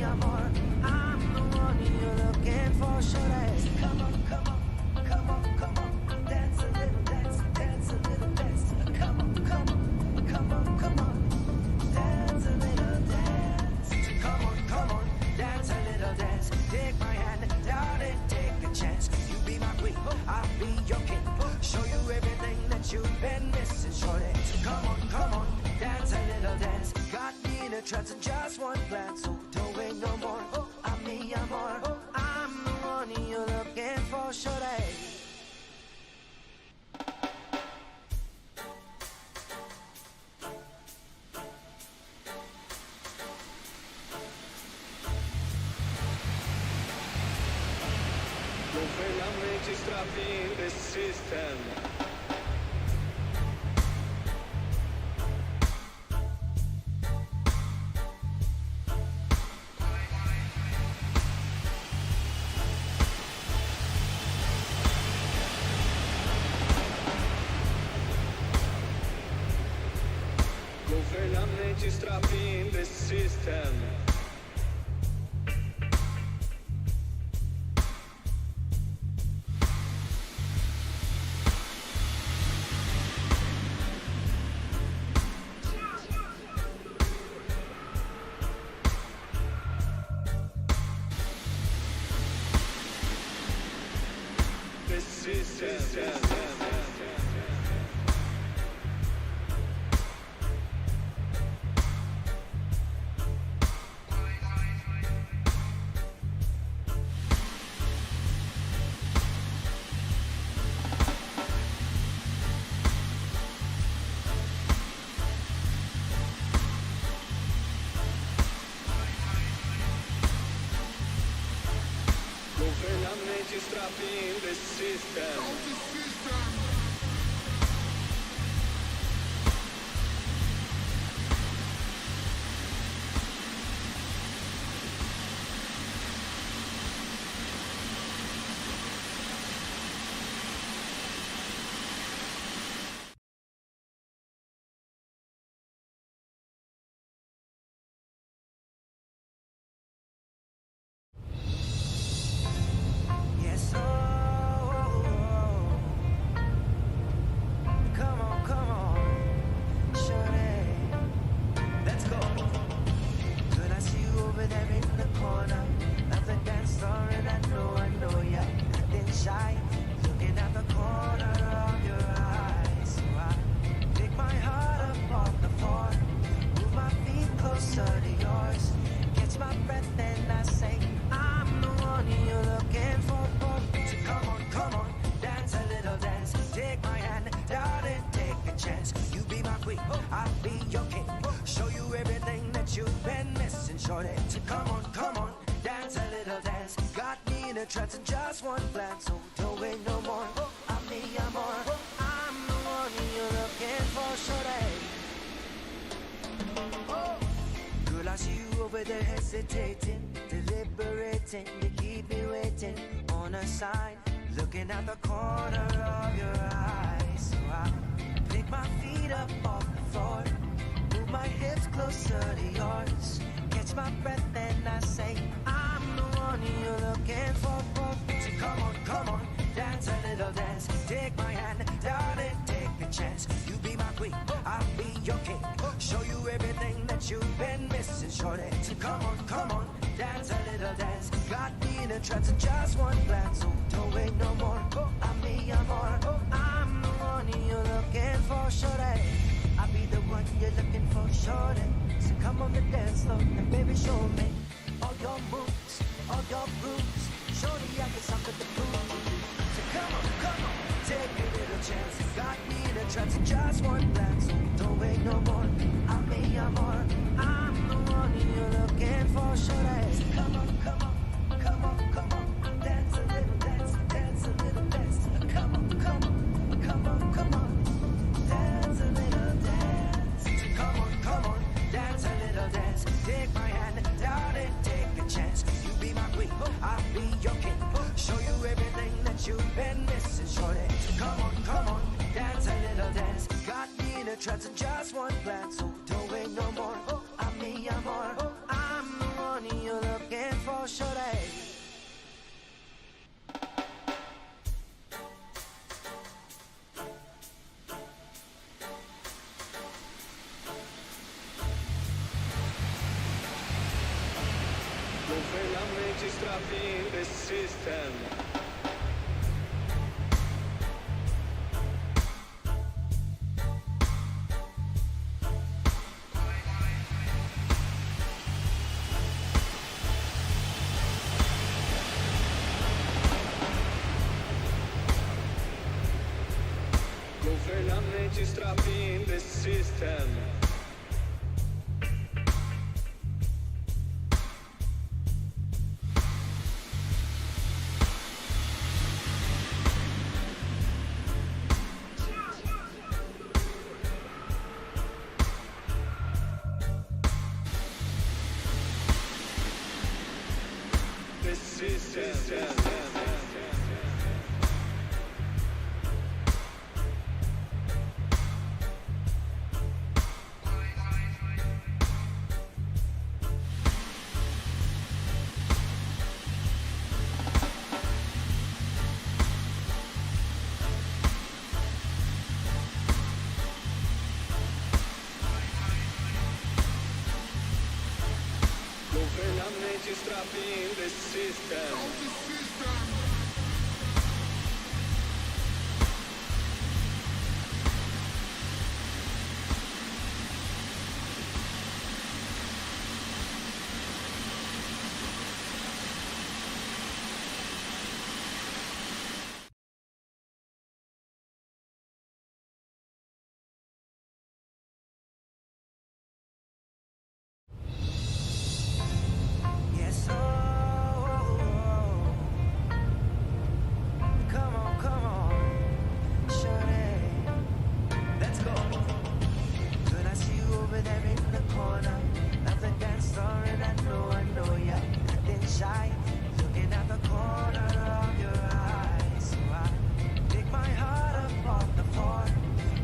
amor, I'm the one you're looking for, shorty. So come on, come on, come on, come on, dance a little dance, dance a little dance. Come on, come on, come on, come on, dance a little dance. So come on, dance a little dance. Take my hand, darling, take a chance. You be my queen, I'll be your king. Show you everything that you've been missing, shorty. So come on, dance a little dance. Got me in a trance and just one glance. So don't wait no more. I'm me, amor. I'm the one you're looking for, shorty. Non fermiamo registrati in the system. Confermiamo registrati in the system. Confermiamo registrati in the system. Yes, oh, come on, shorty, let's go. Girl, I see you over there in the corner of the dance floor, and I know you're acting shy, looking at the corner of your eyes. So I pick my heart up off the floor, move my feet closer to yours, catch my breath and I say, I'm the one you're looking for. So come on, dance a little dance. Take my hand, darling, take a chance. You be my queen, I'll be your king. Show you everything that you've been missing, shorty. So come on, dance a little dance. Got me in a trance in just one glance. So don't wait no more. I'm me, amor. I'm the one you're looking for, shorty. Girl, I see you over there hesitating, deliberating. You keep me waiting on a sign, looking at the corner of your eyes. So I pick my feet up off the floor, move my hips closer to yours, catch my breath and I say, I'm the one you're looking for. So come on, dance a little dance. Take my hand, darling, take a chance. You be my queen, I'll be your king. Show you everything that you've been missing, shorty. So come on, dance a little dance. Got me in a trance in just one glance. So don't wait no more. I'm me, amor. I'm the one you're looking for, shorty. I'll be the one you're looking for, shorty. So come on the dance floor and baby show me all your moves, all your grooves. Shorty, I got something to prove. So come on, take a little chance. Got me in a trance in just one glance. So don't wait no more. I'm me, amor. I'm the one you're looking for, shorty. So come on, dance a little dance, dance a little dance. Come on, dance a little dance. So come on, dance a little dance. Take my hand, darling, take a chance. You be my queen, I'll be your king. Show you everything that you've been missing, shorty. So come on, dance a little dance. Got me in a trance in just one glance. So don't wait no more. I'm me, amor. I'm the one you're looking Government is trapping the system. Government is trapping the system. The system. Government is trapping the system. Yes, oh, come on, shorty, let's go. Girl, I see you over there in the corner, at the dance floor, and I know you're acting shy, looking at the corner of your eyes. So I pick my heart up off the floor,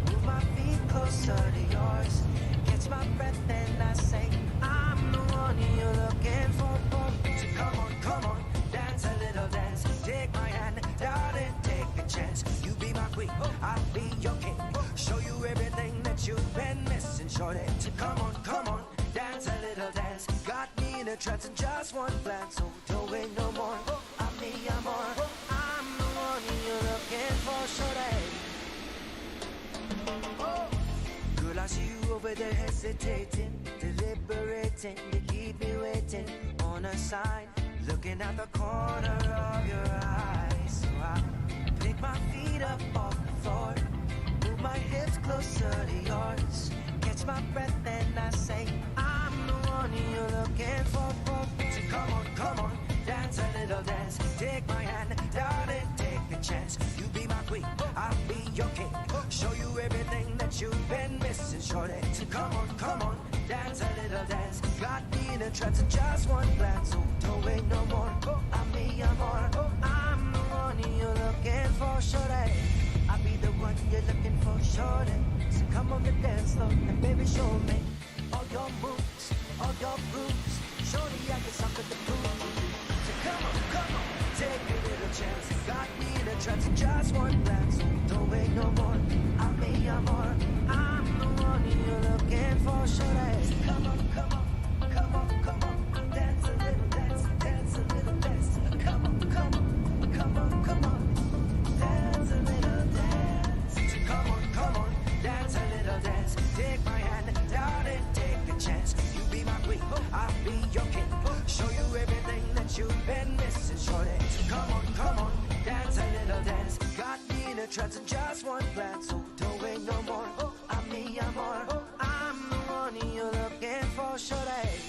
move my feet closer to yours, catch my breath and I say, I'm the one you're looking for. So come on, dance a little dance. Take my hand, darling, take a chance. You be my queen, I'll be your king. Show you everything that you've been missing, shorty. So come on, dance a little dance. Got me in a trance in just one glance. So don't wait no more. I'm me, I'm more. I'm the one you're looking for, shorty. Girl, I see you over there hesitating, deliberating. You keep me waiting on a sign, looking at the corner of your eyes. So I pick my feet up off the floor, move my hips closer to yours, catch my breath and I say, I'm the one you're looking for. So come on, dance a little dance. Take my hand, darling, take a chance. You be my queen, I'll be your king. Show you everything that you've been missing, shorty. So come on, dance a little dance. Got me in a trance in just one glance. So don't wait no more. I'm me, I'm more. I'm the one you're looking for, shorty. I'll be the one you're looking for, shorty. So come on the dance floor and baby show me all your moves, all your grooves. Shorty, I got something to prove to you. So come on, take a little chance. Got me in a trance in just one glance. So don't wait no more. I'm me, I'm more. I'm the one you're looking for, shorty. So come on, dance a little dance, dance a little dance. Come on, dance a little dance. So come on, dance a little dance. Take my hand, darling, take a chance. You be my queen, I'll be your king. Show you everything that you've been missing, shorty. So come on, dance a little dance. Got me in a trance in just one glance. So don't wait no more. I'm me, I'm more. I'm the one you're looking for, shorty.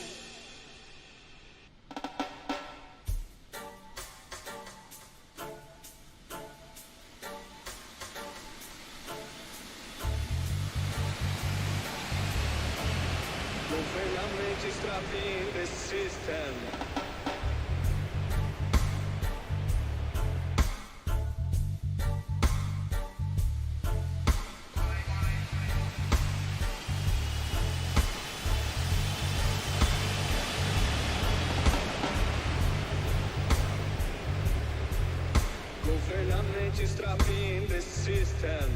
Government is trapping the system. Government is trapping the system.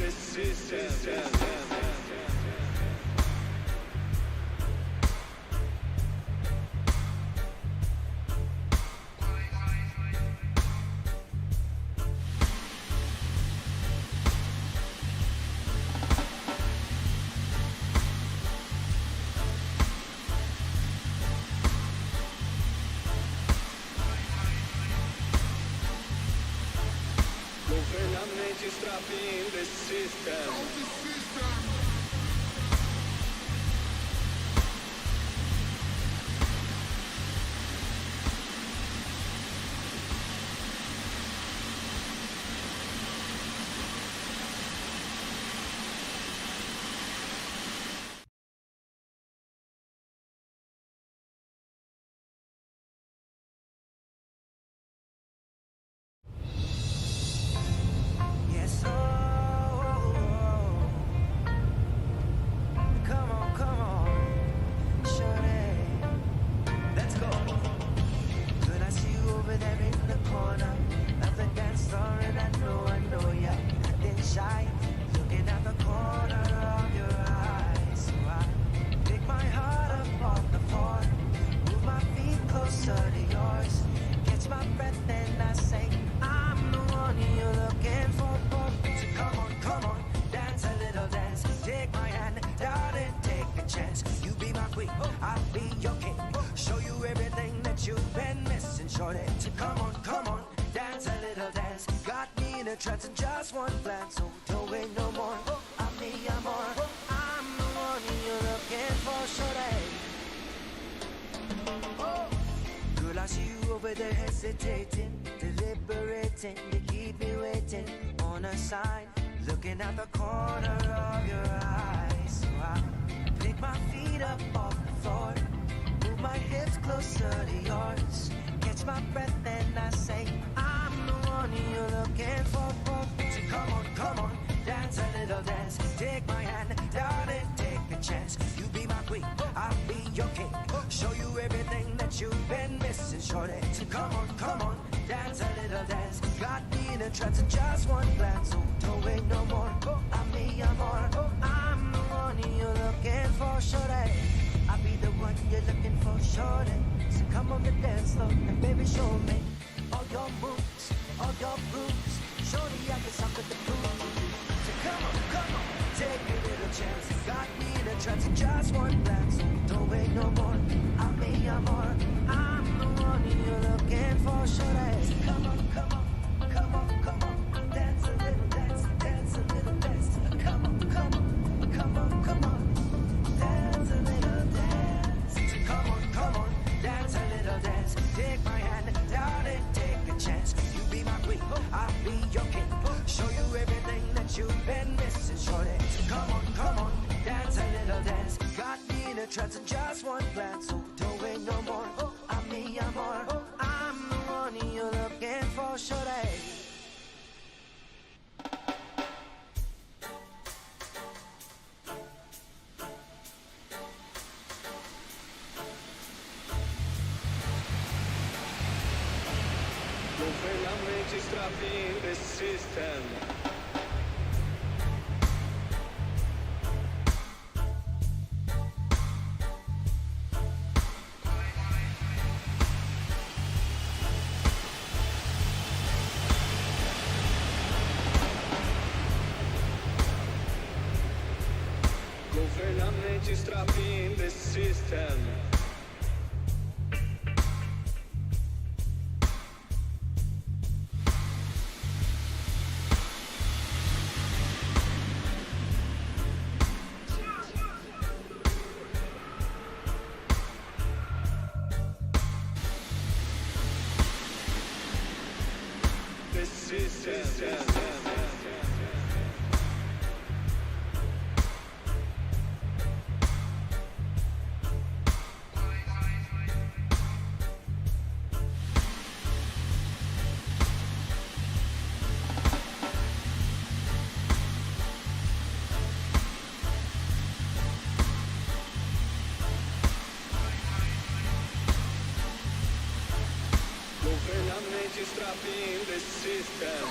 the system. Government is trapping the system. Yes, come on, shorty, let's go. Good, I see you over there in the corner of the dance floor, and I know you're acting shy, looking at the corner of your eyes. So I pick my heart up off the floor, move my feet closer to yours, catch my breath and I say, I'm the one you're looking for. So come on, dance a little dance. Take my hand, darling, take a chance. You be my queen, I'll be your king. Show you everything that you've been missing, shorty. So come on, dance a little dance. Got me in a trance in just one glance. So don't wait no more. I'm more. I'm the one you're looking for, shorty. Girl, I see you over there hesitating, deliberating. You keep me waiting on a sign, looking at the corner of your eyes. So I pick my feet up off the floor, move my hips closer to yours, catch my breath and I say, I'm the one you're looking for. So come on, dance a little dance. Take my hand, darling, take a chance. You be my queen, I'll be your king. Show you everything that you've been missing, shorty. So come on, dance a little dance. Got me in a trance in just one glance. So don't wait no more. I'm more. I'm the one you're looking for, shorty. I'll be the one you're looking for, shorty. So come on the dance floor and baby show me all your moves, all your grooves. Shorty, I got something to prove. So come on, take a little chance. Got me in a trance in just one glance. So don't wait no more. I'm more. I'm the one you're looking for, shorty. So come on. Dance a little dance. Dance a little dance. Come on. Dance a little dance. So come on. Dance a little dance. Take my hand, darling, take a chance. You be my queen, I'll be your king. Show you everything that you've been missing, shorty. So come on, dance a little dance. Got me in a trance in just one glance. So don't wait no more. I'm more. I'm the one you're looking for, shorty. Government is trapping the system. Government is trapping the system. The system. Government is trapping the system.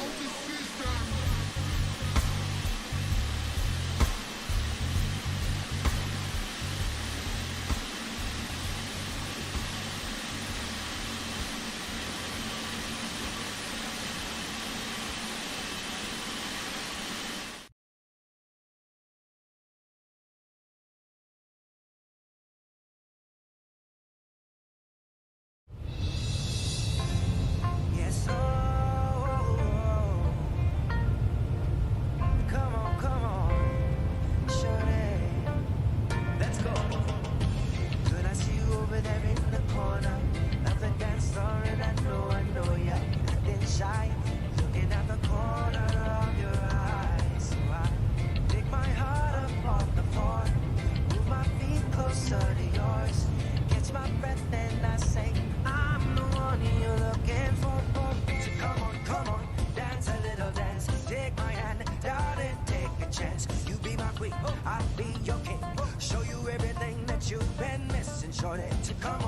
queen, I'll be your king. Show you everything that you've been missing, shorty. So come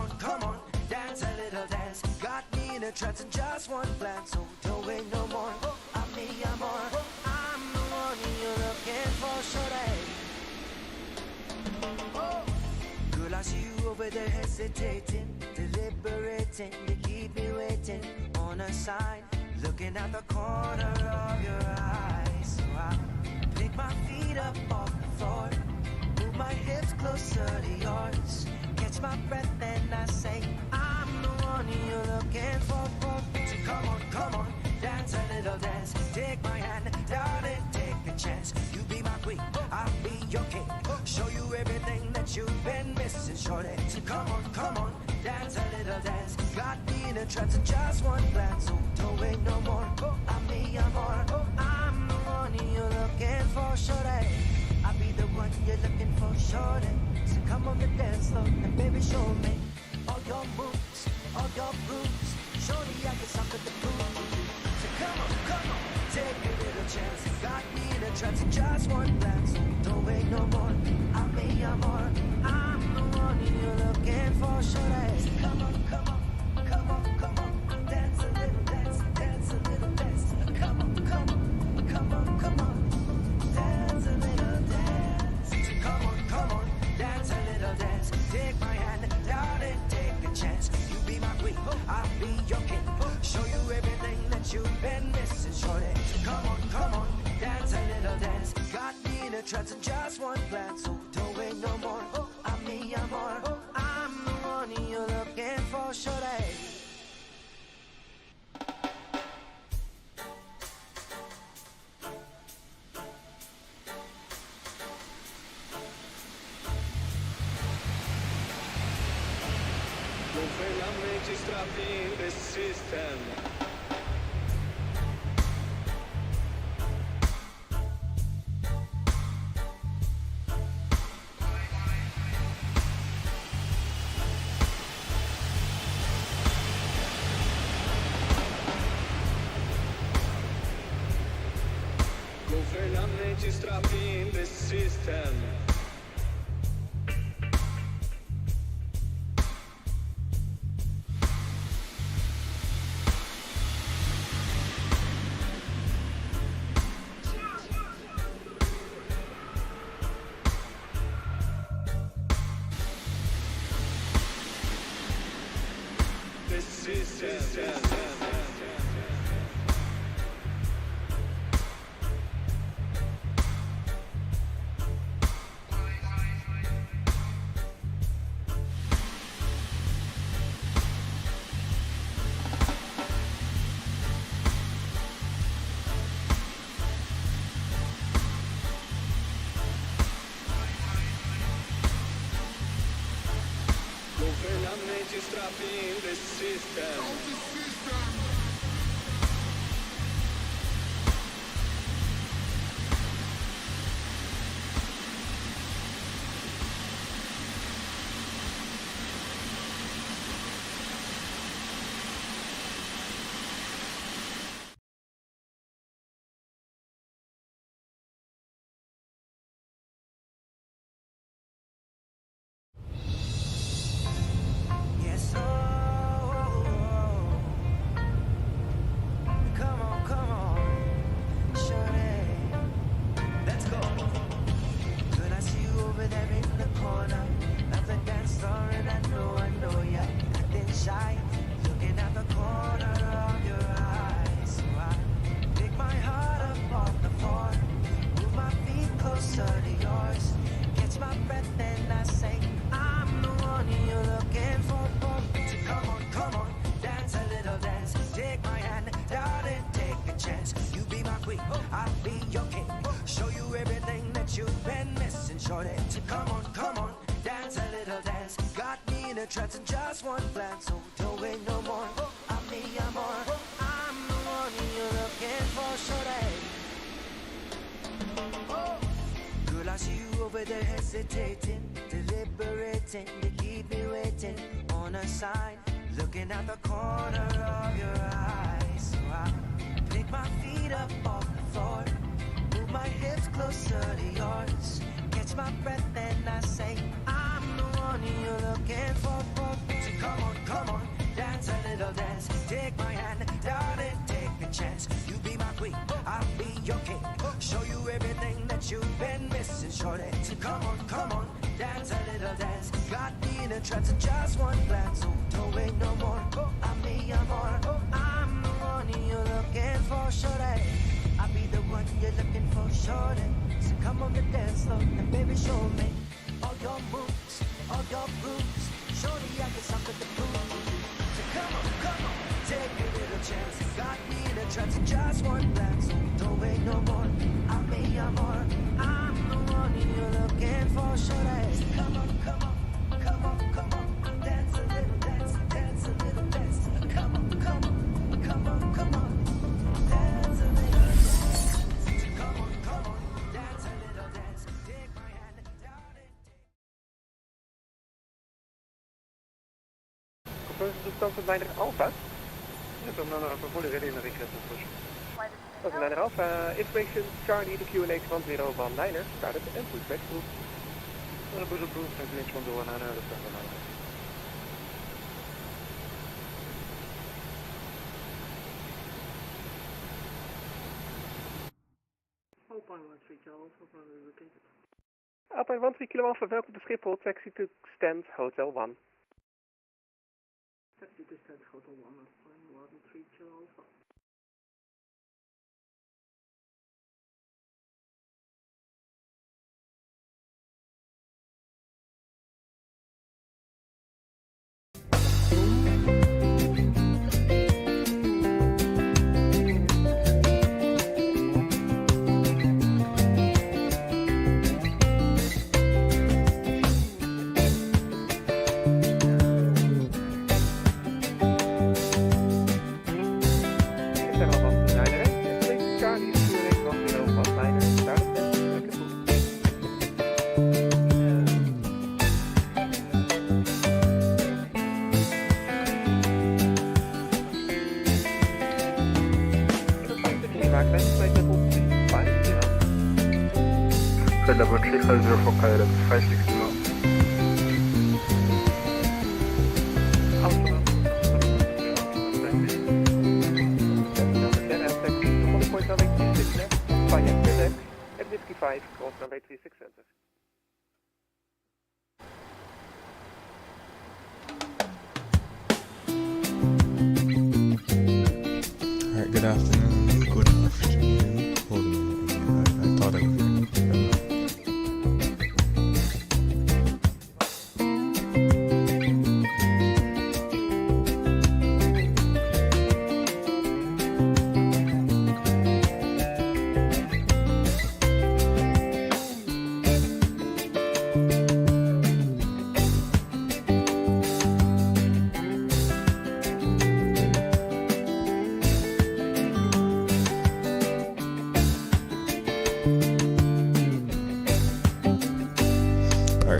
on, dance a little dance. Got me in a trance in just one glance, so don't wait no more. I'm me, I'm on. I'm the one you're looking for, shorty. Girl, I see you over there hesitating, deliberating. You keep me waiting on a sign, looking at the corner of your eyes. So I pick my feet up off the floor, move my hips closer to yours, catch my breath and I say, I'm the one you're looking for. So come on, dance a little dance. Take my hand, darling, take a chance. You be my queen, I'll be your king. Show you everything that you've been missing, shorty. So come on, dance a little dance. Got me in a trance in just one glance, so don't wait no more. I'm me, I'm more. I'm the one you're looking for, shorty. I'll be the one you're looking for, shorty. So come on the dance floor and baby show me all your moves, all your grooves. Shorty, I got something to prove. So come on, take a little chance. Got me in a trance in just one glance, so don't wait no more. I'm me, I'm more. I'm the one you're looking for, shorty. So come on, dance a little dance, dance a little dance. Come on, dance a little dance. So come on, dance a little dance. Take my hand, darling, take a chance. You be my queen, I'll be your king. Show you everything that you've been missing, shorty. So come on, dance a little dance. Got me in a trance in just one glance, so don't wait no more. I'm me, I'm more. I'm the one you're looking for, shorty. Confirm registrati in the system. Confirm registrati in the system. Registrati in the system. Trance in just one glance, so don't wait no more. I'm me, I'm more. I'm the one you're looking for, shorty. Girl, I see you over there hesitating, deliberating. You keep me waiting on a sign, looking at the corner of your eyes. So I pick my feet up off the floor, move my hips closer to yours, my breath and I say, I'm the one you're looking for. So come on, dance a little dance. Take my hand, darling, take a chance. You be my queen, I'll be your king. Show you everything that you've been missing, shorty. So come on, dance a little dance. Got me in a trance of just one glance. So don't wait no more, I'm me, I'm more. I'm the one you're looking for, shorty. I'll be the one you're looking for, shorty. So come on the dance floor and baby show me all your moves, all your grooves. Shorty, I got something to prove. So come on, take a little chance. Got me in a trance of just one glance. So don't wait no more, I'm me, I'm more. I'm the one you're looking for, shorty. So come on, dance a little dance, dance a little dance. Come on, dance a little dance. Come on, dance a little dance. Take my hand, darling. Toestand van Leider Alpha. Dat is dan vervoerde herinnering. Dat is Leider Alpha. Information Charlie, the QNH10 Liner started and push back through. Push approved and QNH10 Liner. Alpine 13 Kilo Alpha, welkom to Schiphol, taxi to stand Hotel 1. Taxi to stand Hotel 1, Alpine 13 Kilo Alpha. Level 350 for KLM 560. F55, cross runway 36 center. Alright, good afternoon. Hold on a minute. I thought I was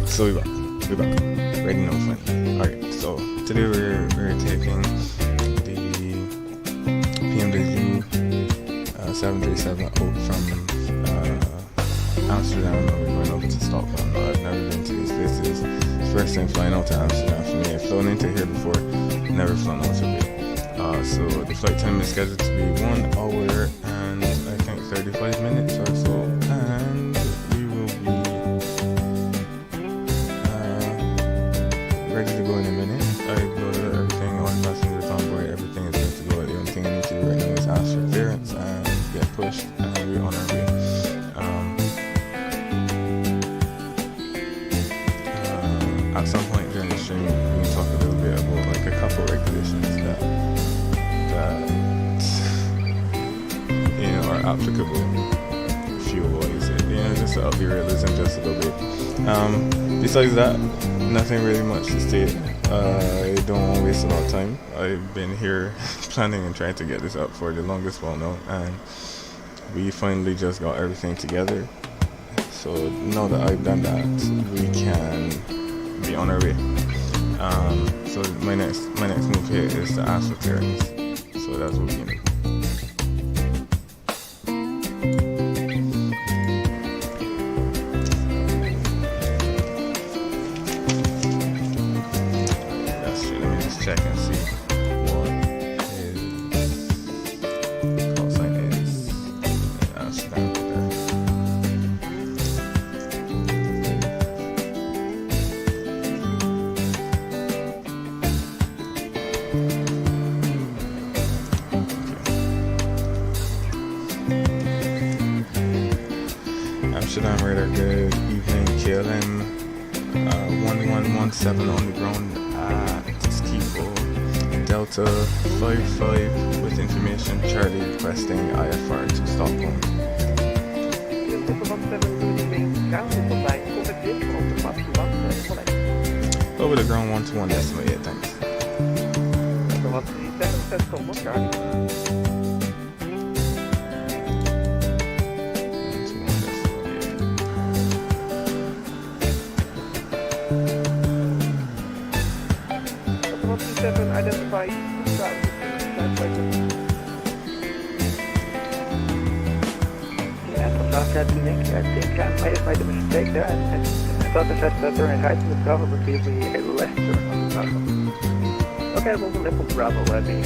So we're back. Ready now, finally. Alright, so today we're taking the PMDG 737 out from Amsterdam, and we're going over to Stockholm. I've never been to these places. First time flying out to Amsterdam for me. I've flown into here before, never flown out of it. So the flight time is scheduled to be 1 hour and I think 35 minutes or so, and we will be ready to go in a minute. I've loaded everything, all passengers on board, everything is good to go. The only thing I need to do right now is ask for clearance and get pushed, and we're on our way. At some point during the stream, we can talk a little bit about like a couple regulations that are applicable fuel-wise. Just to up the realism just a little bit. Besides that, nothing really much to state. I don't want to waste a lot of time. I've been here planning and trying to get this up for the longest while now, and we finally just got everything together. So now that I've done that, we can be on our way. So my next move here is to ask for clearance. So that's what we're doing. Amsterdam radar, good evening. KLM 1117 on the ground at Schiphol. Delta 55 with information. Charlie requesting IFR to Stockholm. Over the ground 121 decimal 8, thanks. Identify I think I might have made a mistake there. I thought I said turn right to the Bravo, but we a left turn on the Bravo. Okay, we'll do left on Bravo, ready.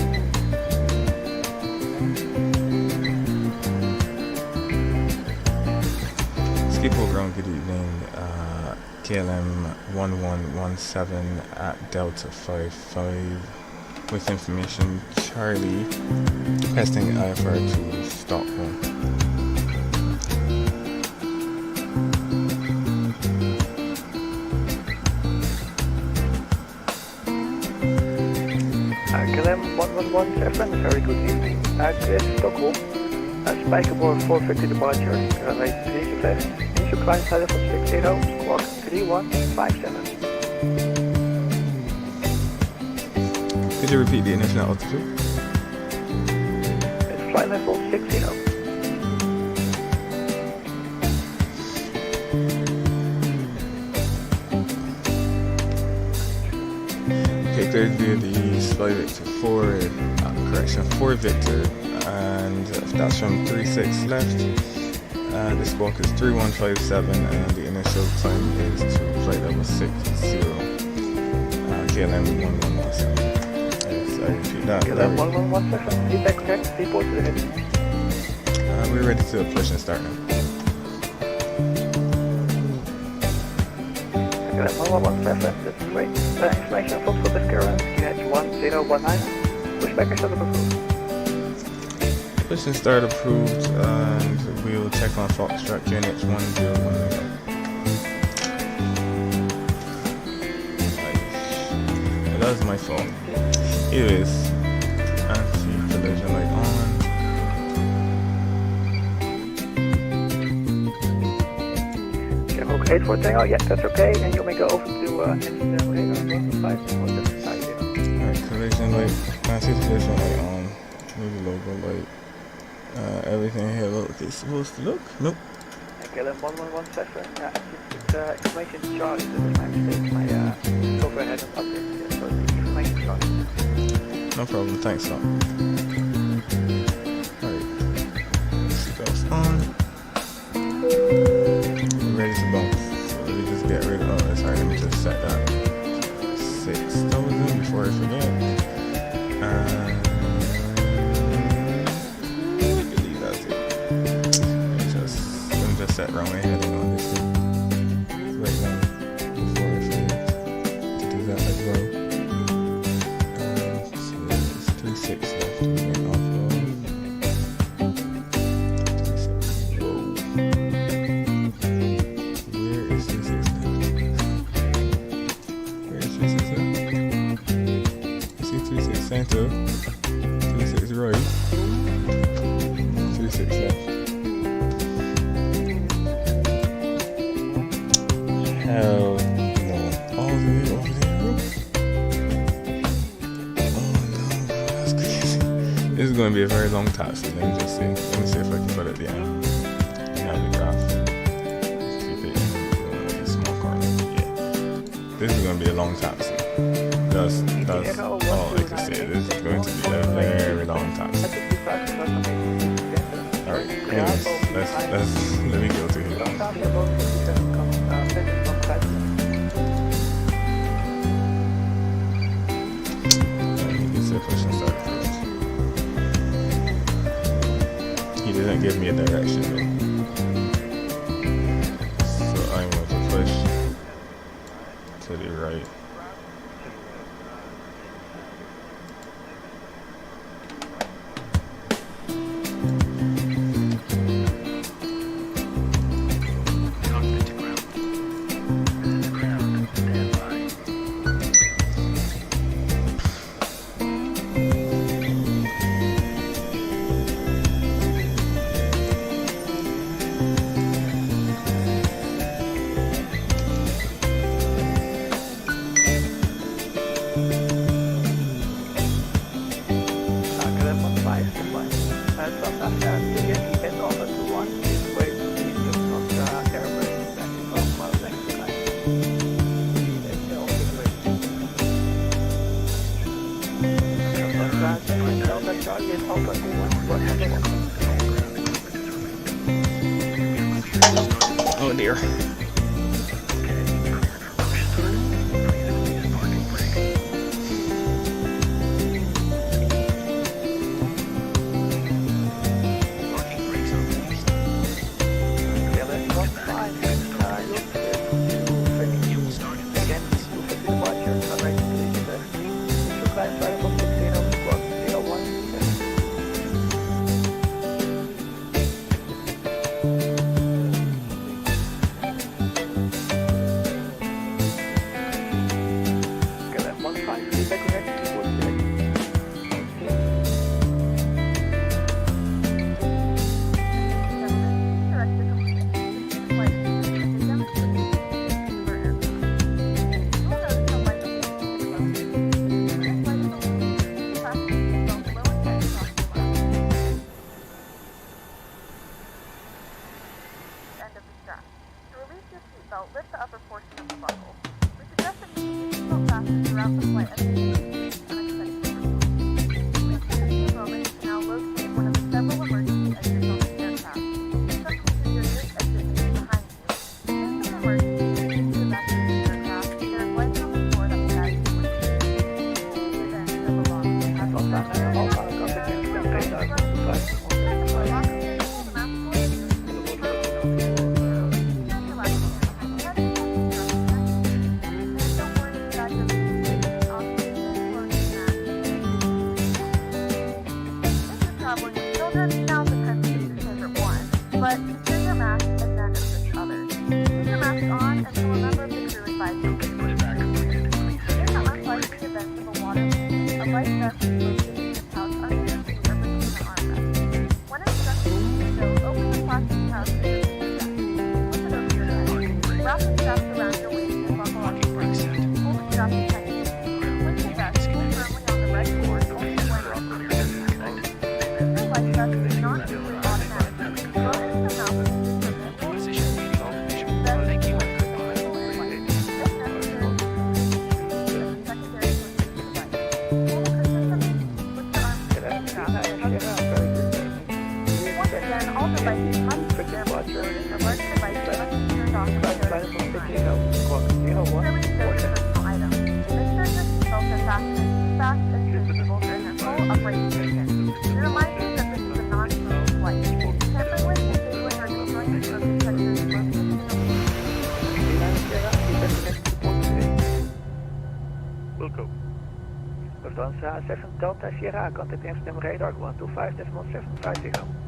Schiphol ground, good evening. KLM 1117 at Delta 55 with information. Charlie testing IFR to Stockholm. KLM 1117, very good evening. Stockholm. Spijkerborg 450 departure. Runway 3 left. Initial climb time from 680, squawk 3157. Could you repeat the initial altitude? It's flight level 60. Okay, cleared via the Spy Victor 4 Victor, and that's from 36 left. The squawk is 3157 and the initial time is to flight level 60. KLM 1117. Yes, I repeat that. KLM 1117, feedback correct, report to the head. We're ready to push and start now. KLM 1117, that's great. Information from Foxtrot Carolina, QNH 1019, pushback and shuttle approved. Push and start approved, and we'll check on Foxtrot QNH 1019. That was my fault. It is anti-collision light on. Check 84 Tango, yeah, that's okay, and you may go over to Amsterdam radar 155. Alright, collision light, anti-collision light on. Maybe logo light. Everything here looks it's supposed to look. Nope. KLM 1117, yeah, it's information Charlie, that was my mistake. My software had an update, so the information Charlie. No problem, thanks, Tom. Alright. Seatbelts on. We're ready to bounce. So let me just get rid of sorry, let me just set that 6,000 before I forget. And set runway heading on this thing right now before I forget to do that as well. So it's 36 left to get off of 36. Whoa. Where is 36 left? Where is 36 left? I see 36 center, 36 right, 36 left. Hell no. All the way over there. Oh no, that's crazy. This is going to be a very long taxi. Let me just see. Let me see if I can put it at the end. Have the graph. Keep it in a small corner. Yeah. This is going to be a long taxi. That's all I can say. This is going to be a very long taxi. Alright, anyways, let me go to here. Push and start approved. He didn't give me a direction though. So I'm going to push to the right. Oh dear. Lufthansa 7 Delta Sierra, contact Amsterdam radar 125 decimal 750.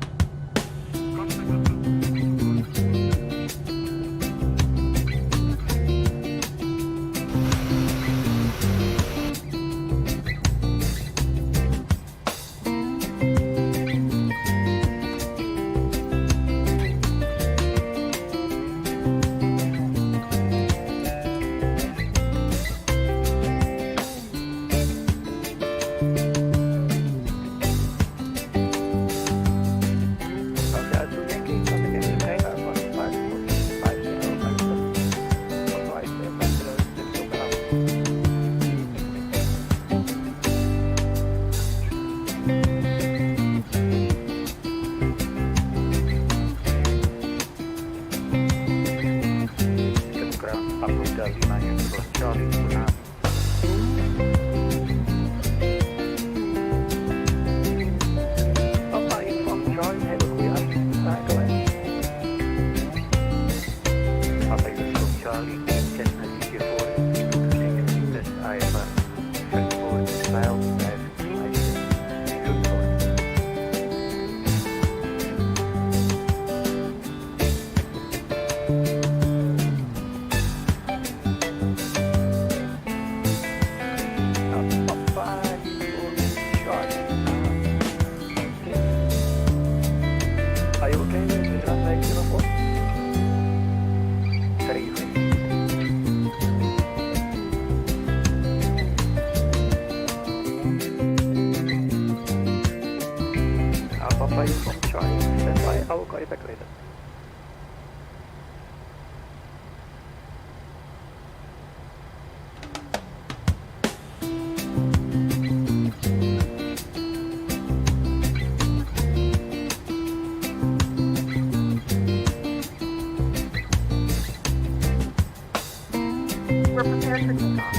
We're prepared for takeoff.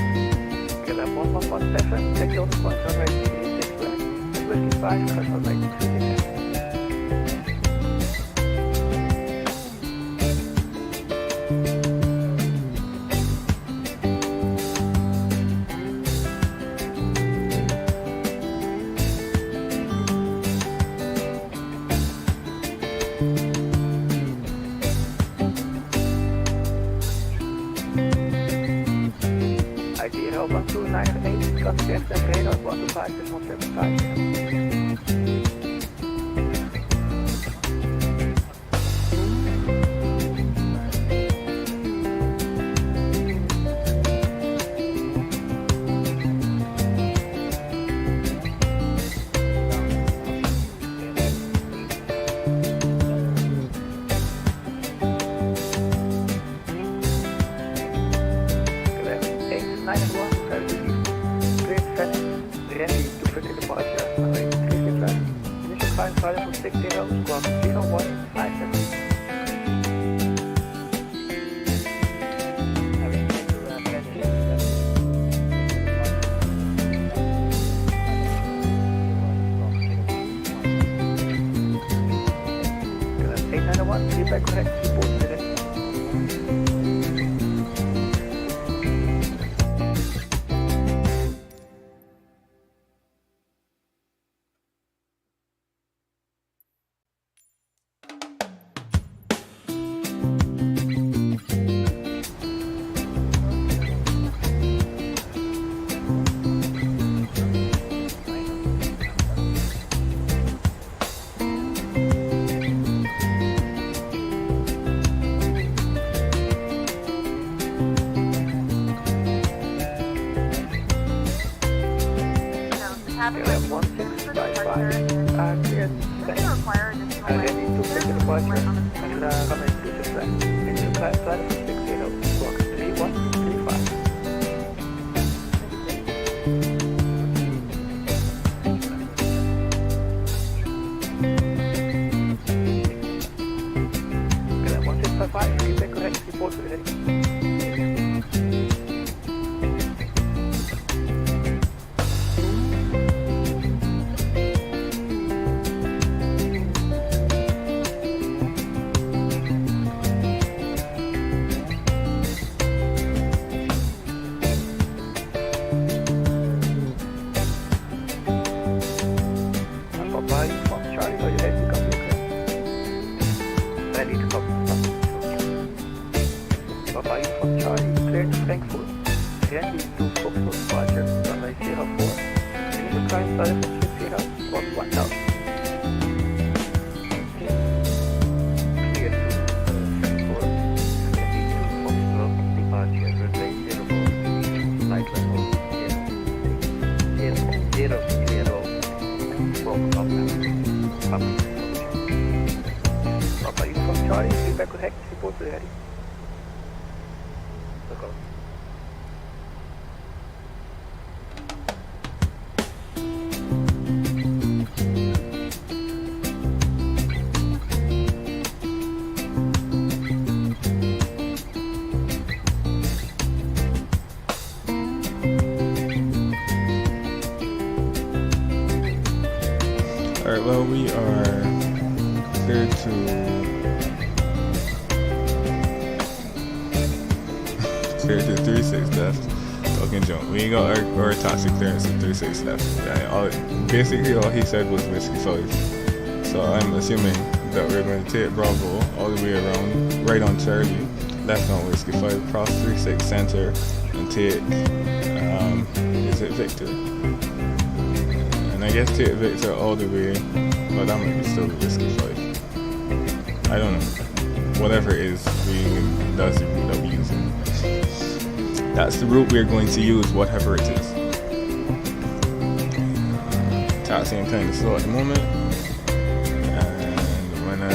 KLM1117, take on the point runway 36 left. At Whiskey 5, cut runway 36 left. ITRL 1298, contact and radar 125.175. Feedback correct, report to the Alright, well, we are clear to clear to 36 left. Talking jump. We got our taxi clearance at 36 left. Yeah, basically all he said was Whiskey 5. So I'm assuming that we're going to take Bravo all the way around, right on Charlie, left on Whiskey 5, cross 36 center, and take is it Victor? And I guess take Victor all the way, but that might be still Whiskey 5. I don't know. Whatever it is, that's the route that we're using. That's the route we're going to use, whatever it is. Taxiing kind of slow at the moment, and when I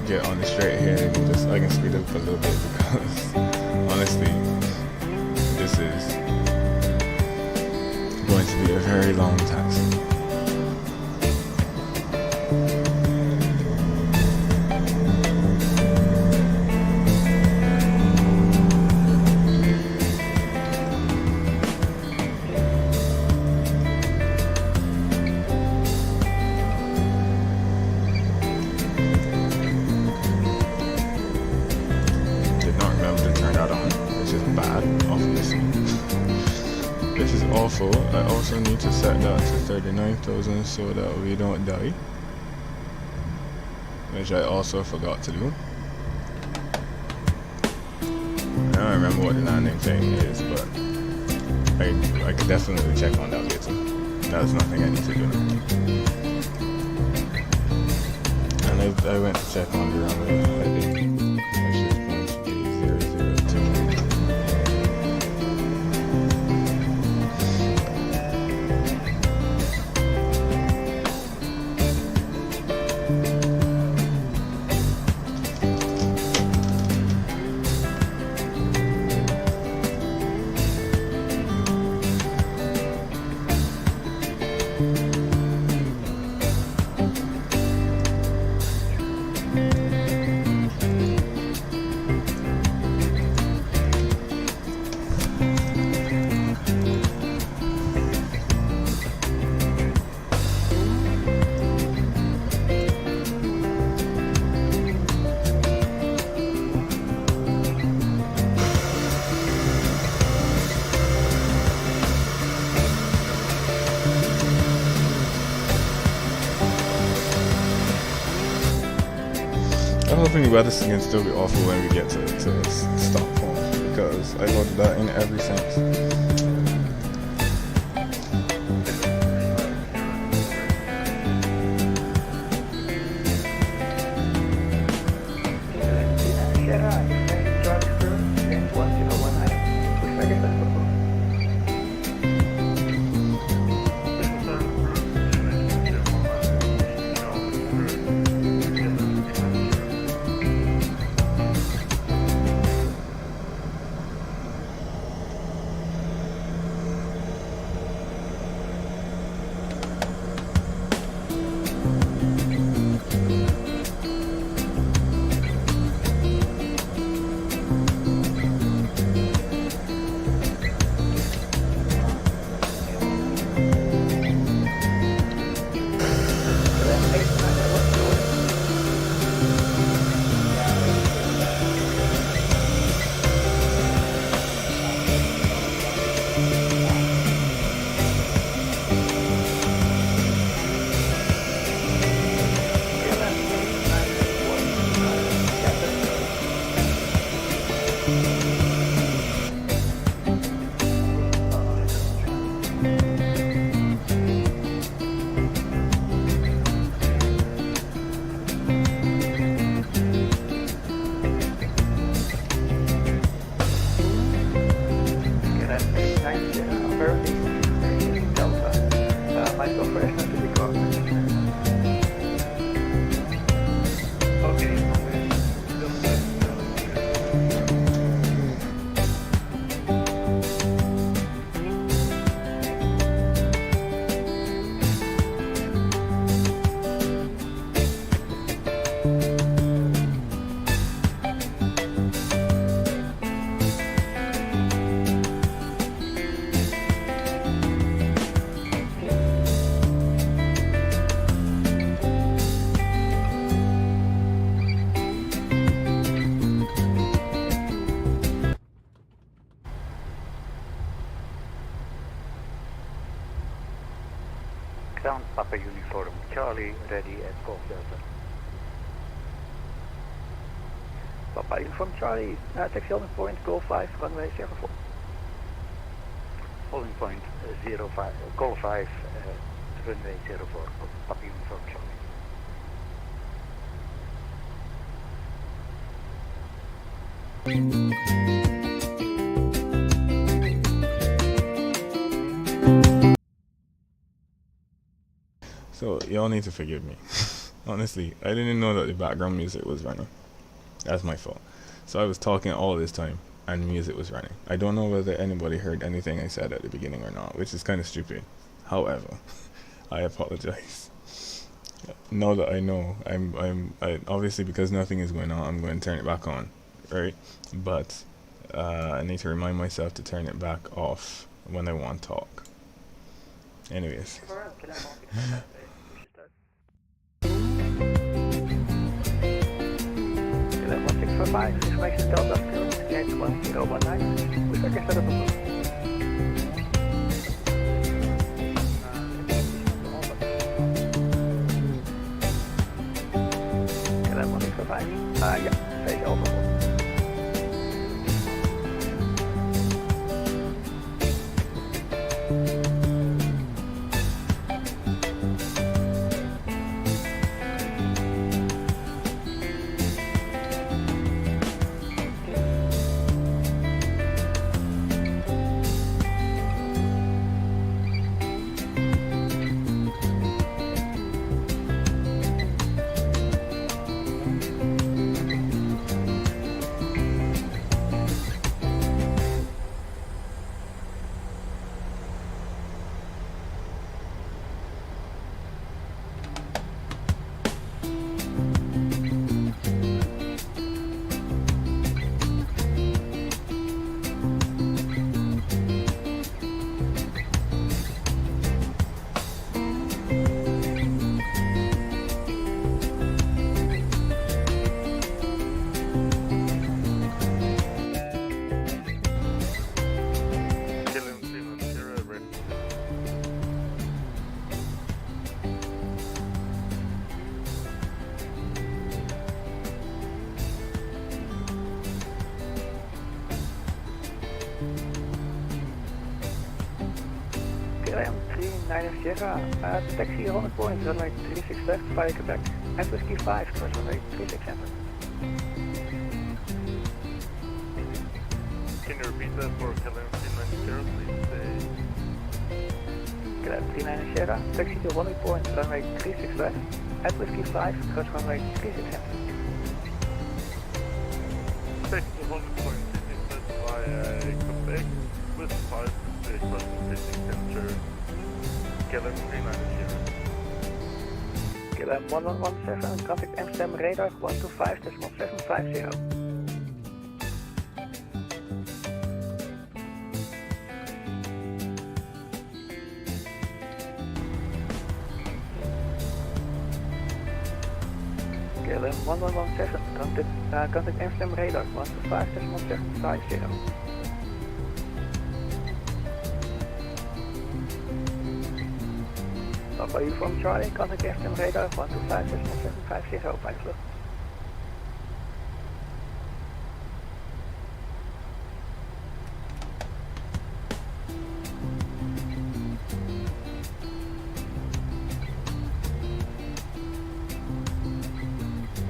get on the straight here, I can speed up a little bit because honestly, this is going to be a very long taxi. bad, obviously. This is awful. I also need to set that to 39,000 so that we don't die, which I also forgot to do. I don't remember what the landing thing is, but I could definitely check on that later. That's nothing I need to do now. And I went to check on the runway heading. I'm hoping the weather can still be awful when we get to Stockholm, because I loaded that in every sense. Papa Uniform Charlie, ready at Golf Delta. Papa Uniform Charlie, taxi holding point, Golf 5, runway 04. Holding point 05, Golf 5, runway 04, Papa Uniform Charlie. So y'all need to forgive me. Honestly, I didn't know that the background music was running. That's my fault. So I was talking all this time and music was running. I don't know whether anybody heard anything I said at the beginning or not, which is kind of stupid. However, I apologize. Now that I know, I obviously, because nothing is going on, I'm going to turn it back on, right? But I need to remind myself to turn it back off when I want to talk. Anyways. KLM1117, information Delta, PMDG 1019, we set up a ja, deze over. KLM1117, taxi 100 points, runway 36 left, fire Quebec, and whiskey 5, cross runway 367. Can you repeat that for KLM1117, please? KLM1117, taxi to 100 points, runway 36 left, and whiskey 5, cross runway 367. Taxi to 100 points, is that via Quebec, with 5, cross 367, KLM1117. KLM1117, contact Amsterdam radar 125.750. KLM1117, contact Amsterdam radar 125.750. Papa Uniform Charlie, contact Amsterdam radar 125.750, flight vlucht.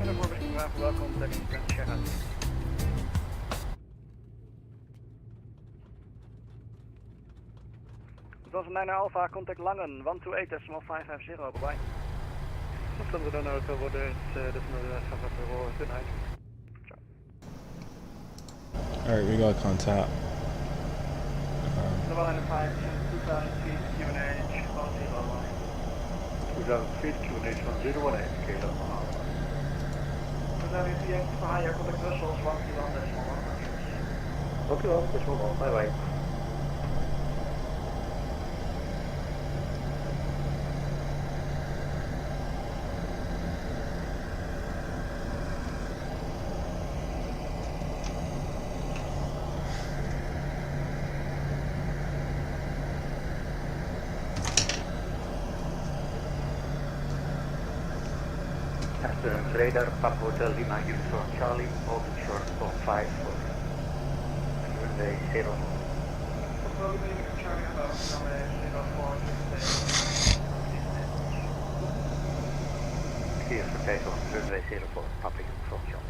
En daarvoor ben ik graag welkom, taxi Sierra. Dat was een Alpha, contact Langen, 128.550, bye-bye. Afstand dan auto worden, dat is nog een goedheid. Alright, we got contact. The 105, 2000 feet, QNH, 101. 2000 feet, QNH 101, KLM. We zijn nu via Higher, contact Brussels, 1 decimal 1. Dankjewel, dat is wel wel, bye bye. Radar, Papa Hotel Lima Uniform Charlie, open short on 5 for runway 0. Clear for takeoff, runway 04, Papa Uniform Charlie.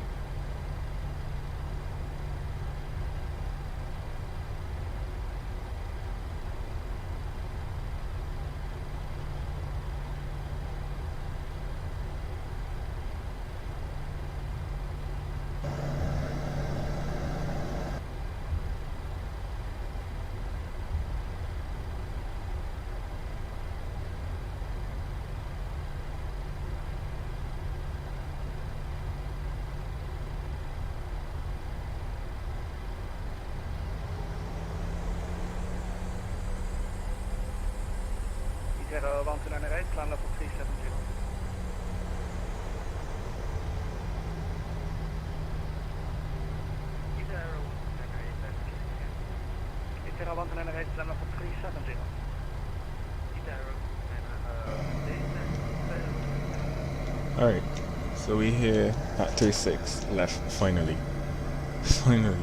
Want we naar de rijdt, climb level 370. Zero. Sierra 1 and Amsterdam for 370. Alright, so we here at 36 left finally. Finally.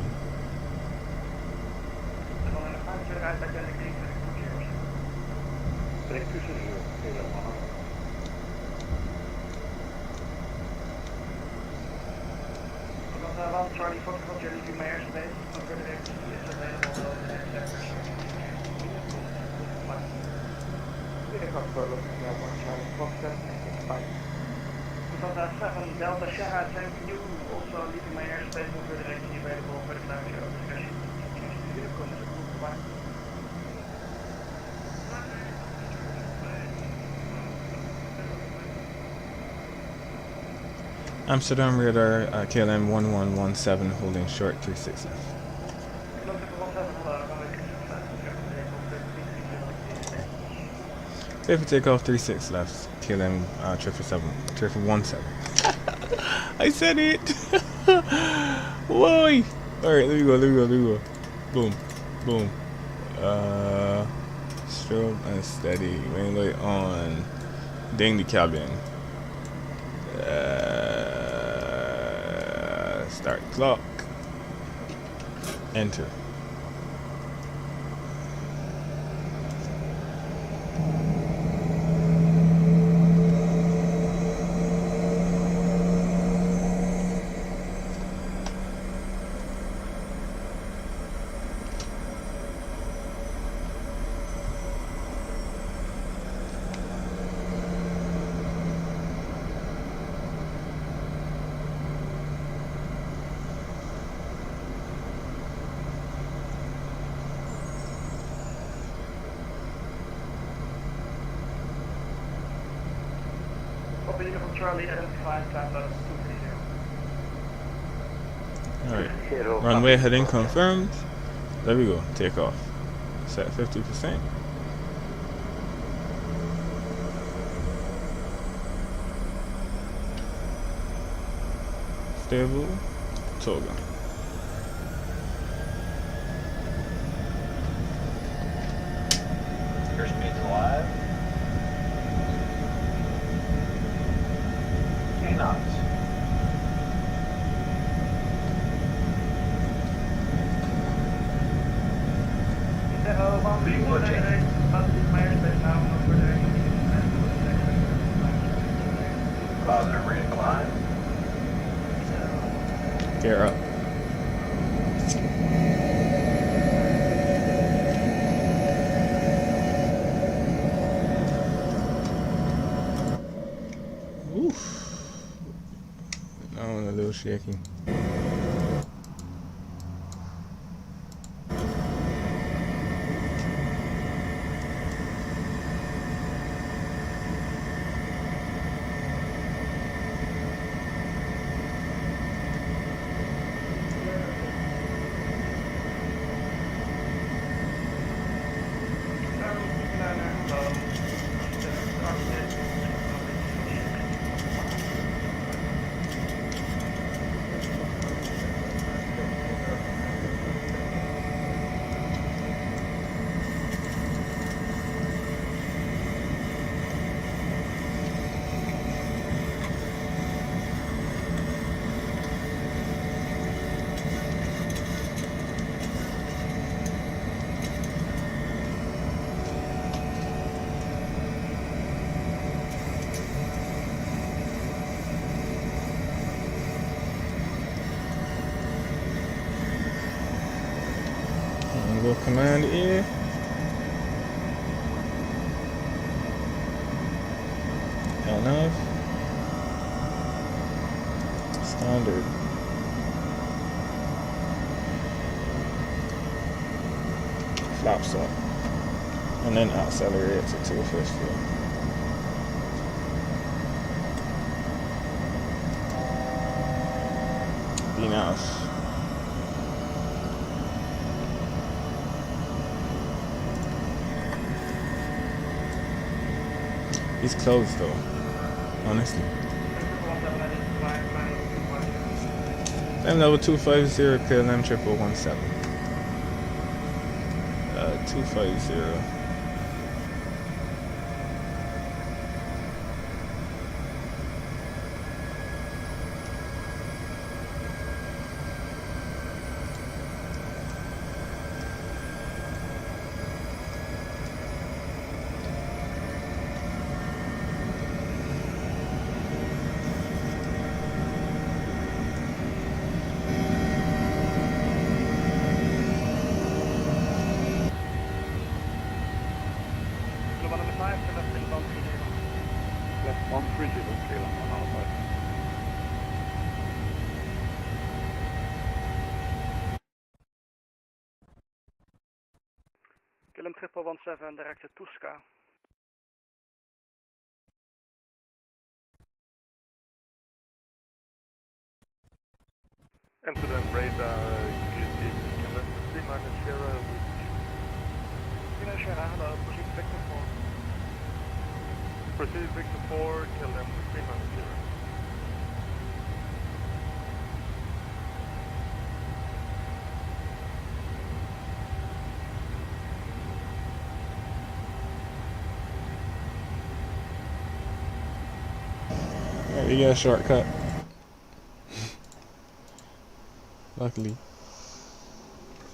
Charlie Fox van Jelly to my airspace. Over the next is available over the next sector. Charlie 7 Delta Sierra, thank you. Also leaving my airspace over the next available for the time show discussion. Amsterdam radar KLM1117 holding short 36 left. Clear for takeoff 36 left. KLM 777. I said it! Whoa! Alright, let me go. Boom. Boom. Strobe and steady. Main light on. Ding the cabin. Start clock. Enter. Charlie identified time level 230. Alright. Runway heading confirmed. There we go. Take off. Set 50%. Stable. Toga. Your speed's alive. Knots. Positive reincline. Gear up. A little shaky. Go command E. Enough. Standard. Flaps up. And then accelerate to 250. Be nice. He's closed though, honestly. Time level 250 KLM 1117. 250. KLM1117 direct to Tuska. Amsterdam radar, KLM 3-0, Sierra, hello, proceed Victor 4. proceed Victor 4, KLM 3-0. Alright, we got a shortcut. Luckily.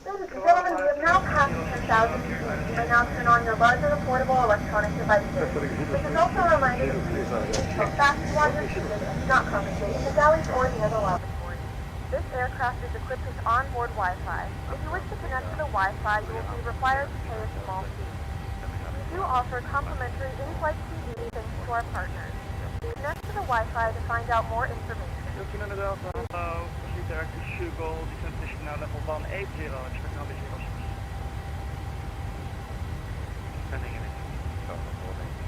Ladies and gentlemen, we have now passed 10,000 feet. You may now turn on your larger portable electronic devices. This is also a reminder that please keep fast while you're seated and do not congregate in the galleys or near the lavatory. This aircraft is equipped with onboard Wi-Fi. If you wish to connect to the Wi-Fi, you will be required to pay a small fee. We do offer complimentary in-flight TV thanks to our partners. Connect to the Wi-Fi to find out more information. Hello, proceed direct to Schugal, descent position now level 180, expect now 06. Sending in Stockholm Arlanda.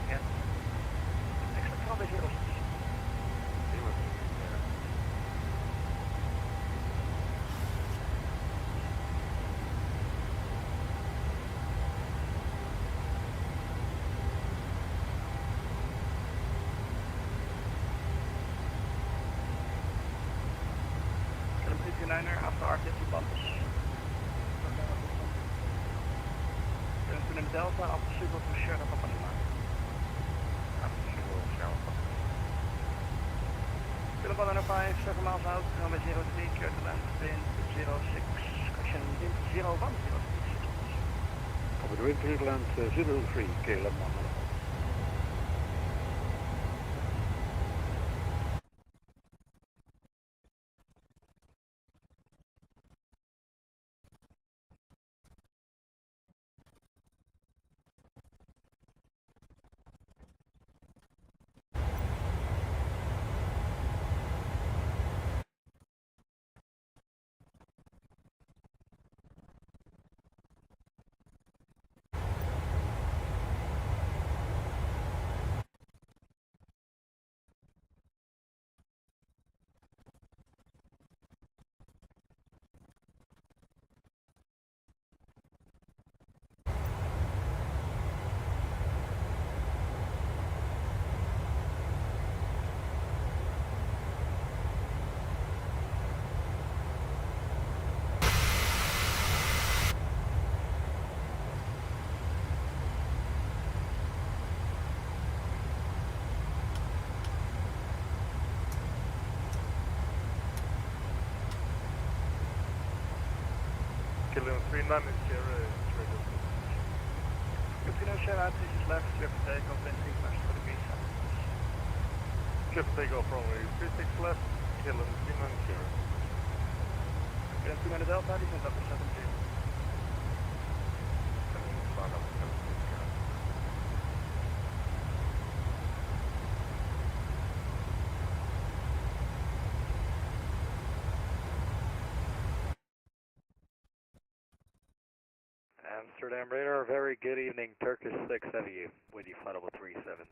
Yes. Expect now 06. After R50 bundles. En toen in Delta after Schugal to Sierra Papa Lima. After Schugal, Sierra Papa. KLM 105, 7 miles out, runway 03, clear to land, wind 06, correction, wind 0106. Over the wind clear to land 03, KLM 105. KLM 39 is Sierra, radio. Continue Sierra, this is left, clear for takeoff, then 3 flash for the visa. Clear for takeoff runway 36 left, KLM 39 Sierra. KLM 2 naar de Delta, die zijn up to 70. Amsterdam radar, very good evening. Turkish 6 Heavy with you, flight level 370.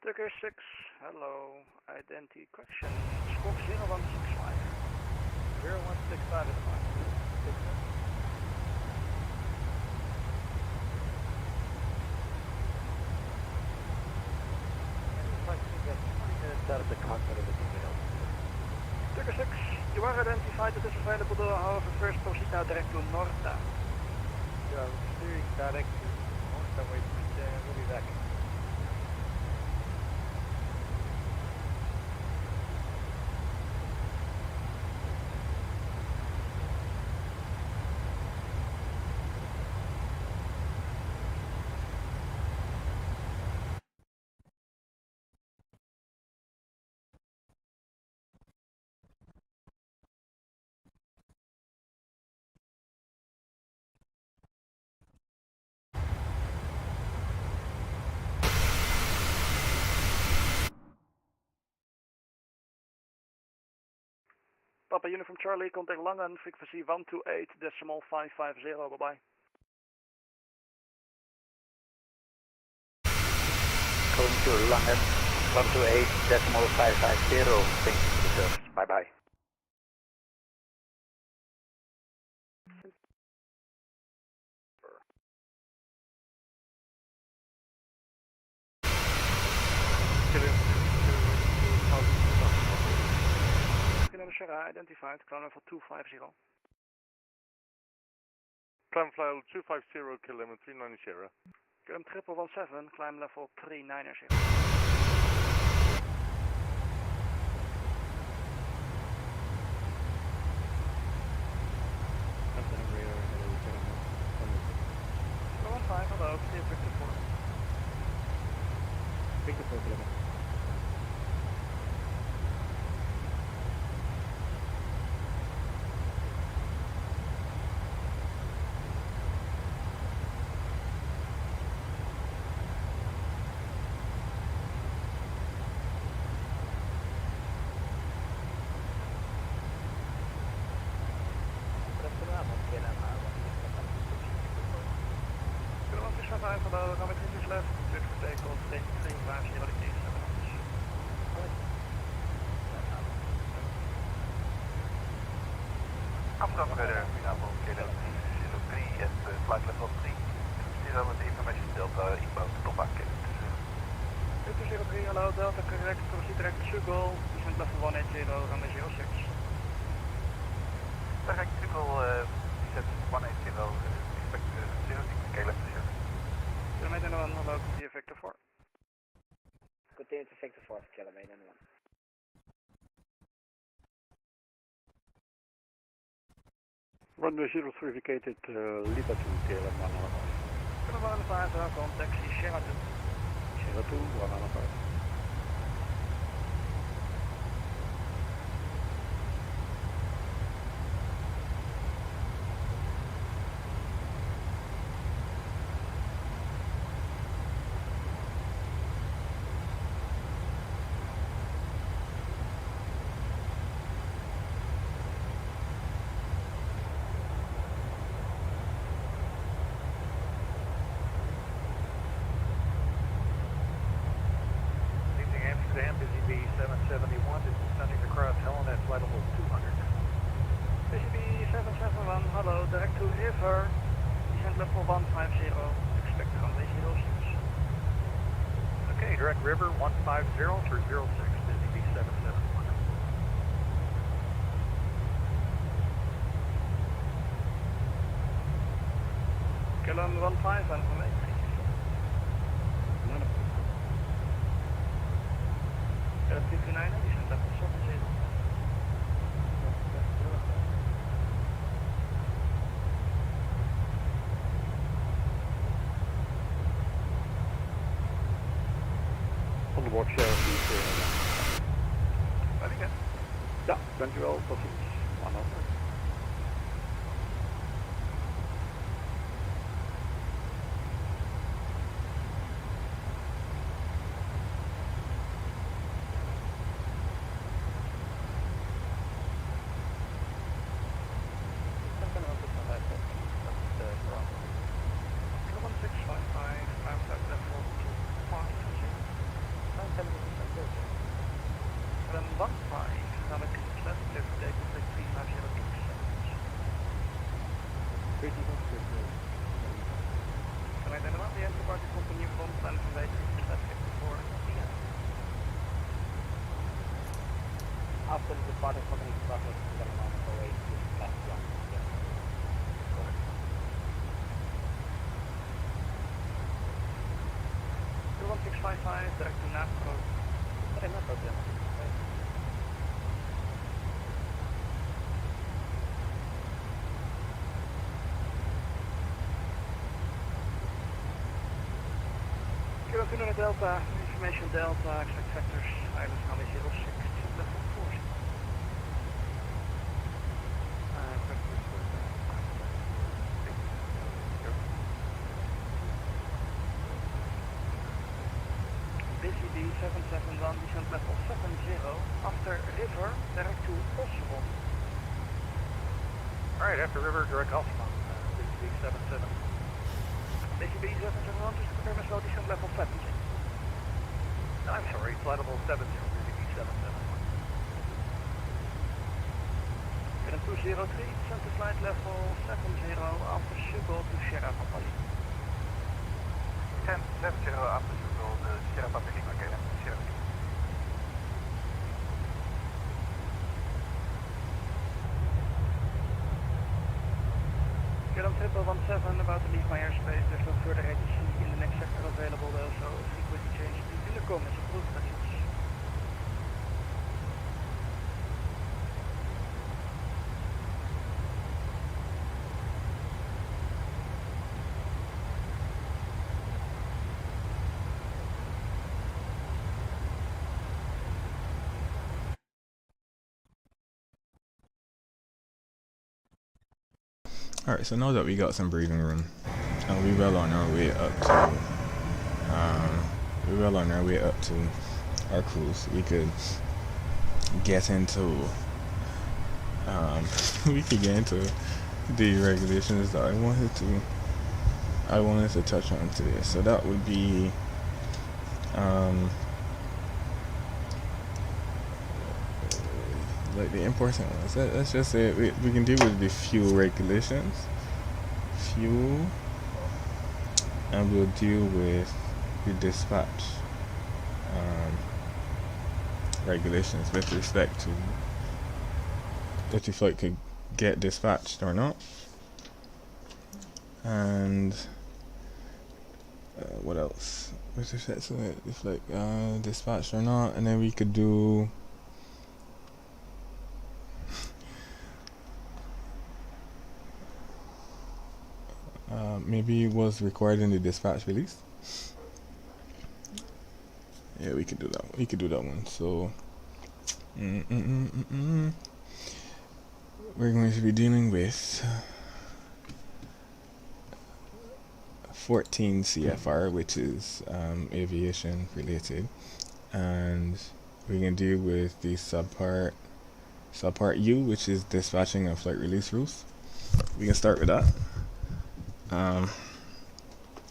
Turkish 6, hello, identity correction, squawk 0165. 0165 is fine. Out of the cockpit of the tail. Turkish 6, You are identified. It is available to, however, first proceed now direct to Norta. Yeah, I'm steering direct to Norta. Wait, we'll be back. Papa Uniform Charlie, contact London, frequency 128.550, bye-bye. Going to London, 128.550, thanks for the service, bye-bye. KLM Sierra identified, climb level 250. Climb level 250, KLM 39 Sierra. KLM 1117, climb level 390. Amsterdam Reall, hello, 15, hello, clear Victor 4. Victor 4 kilometers. Hello, runway 36 left, cleared for takeoff, take 350 degrees, 7 knots. Amsterdam Radar, Reall, KLM 303 at flight level 3. 0 with information Delta, inbound to Toppa, KLM 203, hello, Delta correct, proceed direct to Schugal, descent level 180, runway 06. Direct Schugal, descent 180, expect 06, KLM 0. Kilometer 1, hello, continue Victor 4. Continue to Victor 4, kilometer 1. Runway 03 vacated, Lipa to KLM 115. KLM 115, welcome, taxi Sierra 2. Sierra 2, 115. Amsterdam, busy B771 is descending across Helena at flight level 200. Busy B771, hello, direct to River, descent level 150, expect runway 06. Okay, direct River 150 for 06, busy B771. KLM 15 and from 8. KLM 229, descent level 70. On de board share please. Very good. Ja, dankjewel, tot ziens. KLM 15, runway 36 left, clear for takeoff, take 350 degrees. 1655, direct to NAPCO. Kilo 200 Delta, information Delta, expect factors, islands now 06, level 4. Busy B771, descent level 70, after river, direct to Oslo. Alright, after river, direct Oslo, busy B77. Busy B771, just confirm as well, descent level 70. I'm sorry, flight level 70, busy B771. Current 203, descent to flight level 70, after Schiphol to Sierra Papa Lima. 1070 after Schiphol, the Sierra Papa Lima, KLM, Sierra Lima. KLM 1117 about to leave my airspace. There's no further ATC in the next sector available though, so frequency change to intercom is approved by news. Alright, so now that we got some breathing room, and we well on our way up to our cruise, we could get into the regulations that I wanted to touch on today. So that would be like the important ones. Let's just say we can deal with the fuel regulations, and we'll deal with the dispatch regulations with respect to if the flight could get dispatched or not, and what else with respect to it, if like dispatched or not, and then we could do maybe was required in the dispatch release. Yeah, we could do that. We could do that one. So we're going to be dealing with 14 CFR, which is aviation related, and we can deal with the subpart U, which is dispatching and flight release rules. We can start with that.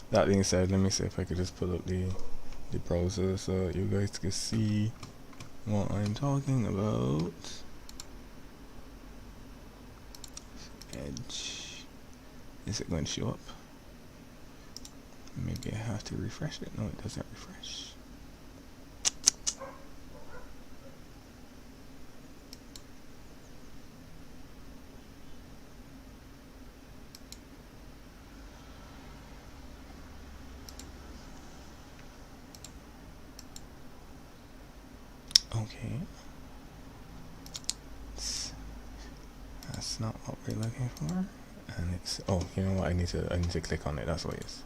That being said, let me see if I could just pull up the browser so you guys can see what I'm talking about. Edge. Is it going to show up? Maybe I have to refresh it. No, it doesn't refresh. Okay. That's not what we're looking for. And it's, oh, you know what, I need to click on it. That's what it is.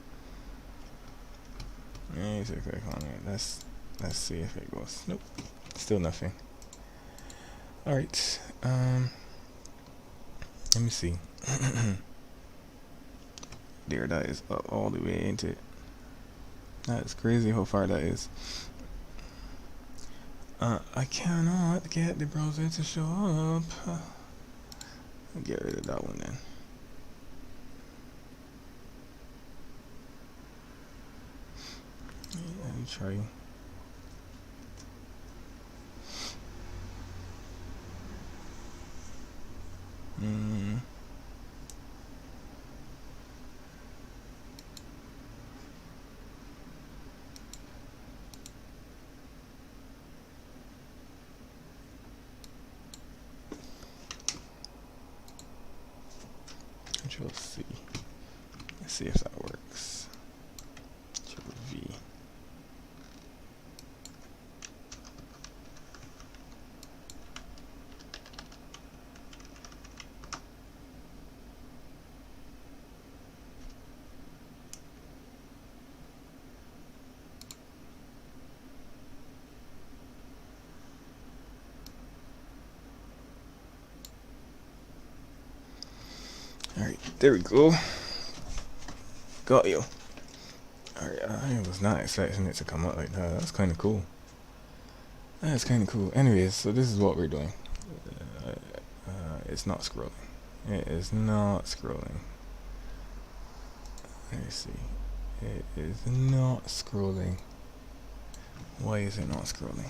I need to click on it. Let's see if it goes. Nope. Still nothing. Alright. Let me see. There, that is up all the way into it. That's crazy how far that is. I cannot get the browser to show up. I'll get rid of that one then. Let me try. Control C. Let's see if that works. Control V. Alright, there we go. Got you. Alright, I was not expecting it to come out like that. That's kind of cool. That's kind of cool. Anyways, so this is what we're doing. It's not scrolling. It is not scrolling. Let me see. It is not scrolling. Why is it not scrolling?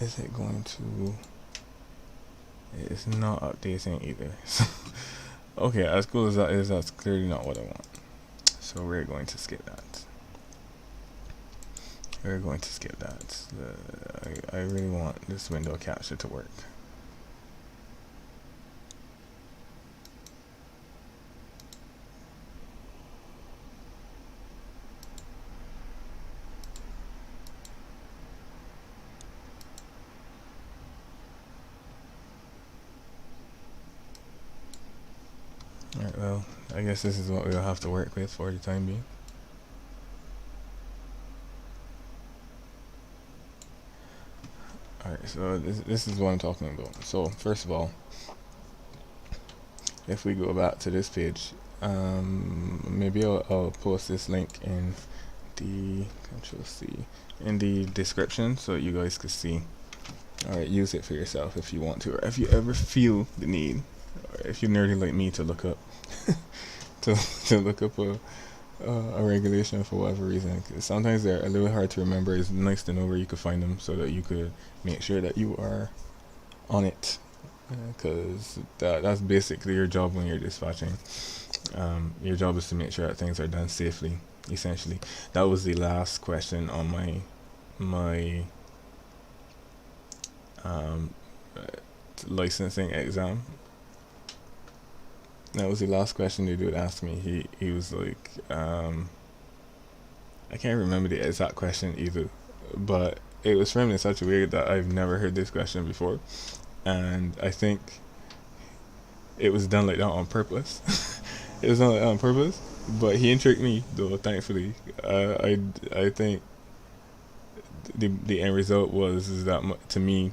Is it going to... It's not updating either. Okay, as cool as that is, that's clearly not what I want. So we're going to skip that. We're going to skip that. I really want this window capture to work. Alright, well, I guess this is what we'll have to work with for the time being. Alright, so this is what I'm talking about. So, first of all, if we go back to this page, maybe I'll post this link in the Control C in the description so you guys can see. Alright, use it for yourself if you want to, or if you ever feel the need, or if you're nerdy like me to look up to look up a regulation for whatever reason. 'Cause sometimes they're a little hard to remember. It's nice to know where you could find them so that you could make sure that you are on it, because that's basically your job when you're dispatching. Your job is to make sure that things are done safely, essentially. That was the last question on my licensing exam. That was the last question the dude asked me. He was like, I can't remember the exact question either, but it was framed in such a way that I've never heard this question before, and I think it was done like that on purpose. It was done like that on purpose, but he didn't trick me though, thankfully. I think the end result is that to me,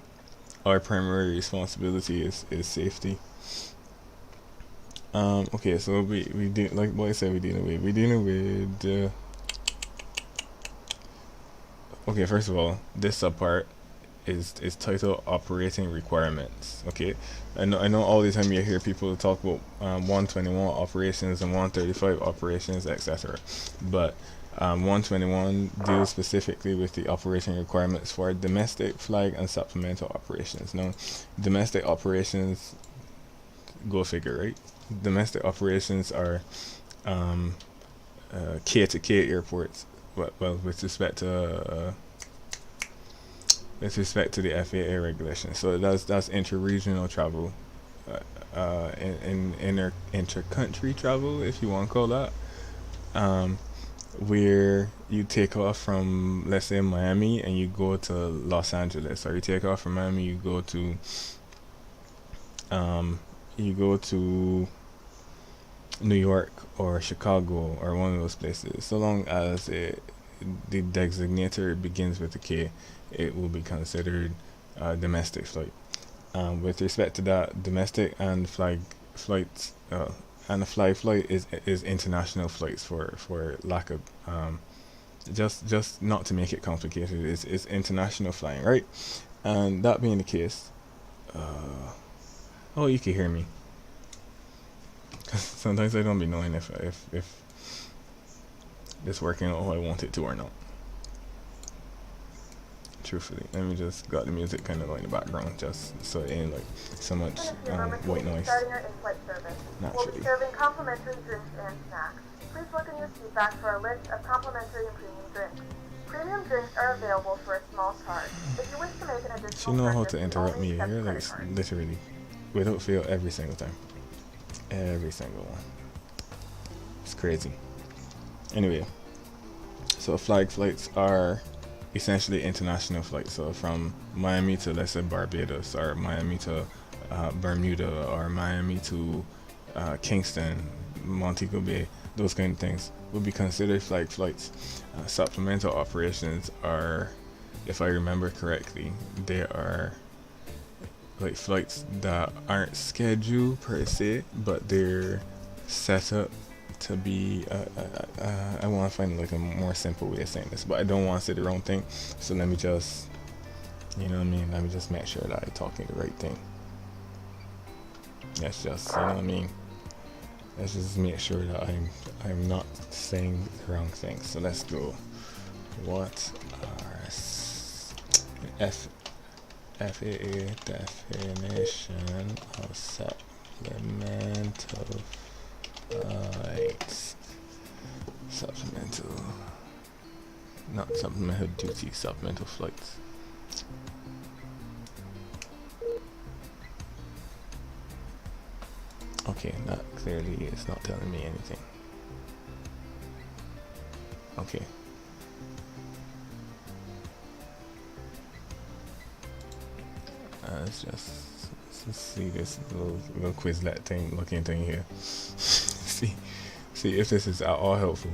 our primary responsibility is safety. Okay, so we do, like what I said, we're dealing with okay, first of all, this subpart is titled operating requirements. Okay, I know all the time you hear people talk about 121 operations and 135 operations, etc., but 121 deals specifically with the operating requirements for domestic, flag, and supplemental operations. Now, domestic operations, go figure, right? Domestic operations are K-to-K airports. Well, with respect to the FAA regulation. So that's inter-regional travel, inter-country travel, if you want to call that. Where you take off from, let's say, Miami and you go to Los Angeles, or you take off from Miami, you go to New York or Chicago or one of those places. So long as the designator begins with a K, it will be considered a domestic flight. With respect to that, domestic and flag flights, and a flag flight is international flights for lack of just not to make it complicated. It's international flying, right? And that being the case, oh, you can hear me. Cause sometimes I don't be knowing if it's working how I want it to or not. Truthfully, let me just got the music kind of like in the background, just so it ain't like so much white noise. We'll be serving complimentary drinks and snacks. Please look in your seat back for a list of complimentary and premium drinks. Premium drinks are available for a small charge. If you wish to make an additional She know how purchase, to interrupt me only here, accept like credit cards. literally. without fail every single time. Every single one. It's crazy. Anyway, so flag flights are essentially international flights. So from Miami to, let's say, Barbados, or Miami to Bermuda, or Miami to Kingston, Montego Bay, those kind of things would be considered flag flights. Supplemental operations are, if I remember correctly, they are like flights that aren't scheduled per se, but they're set up to be I want to find like a more simple way of saying this, but I don't want to say the wrong thing, so let me just, you know what I mean, let me just make sure that I'm talking the right thing. Let's just, you know what I mean, let's just make sure that I'm not saying the wrong thing. So let's go. What are FAA definition of supplemental flights? Not supplemental duty, supplemental flights. Okay, that clearly is not telling me anything. Okay. Let's see this little Quizlet thing, looking thing here. see if this is at all helpful.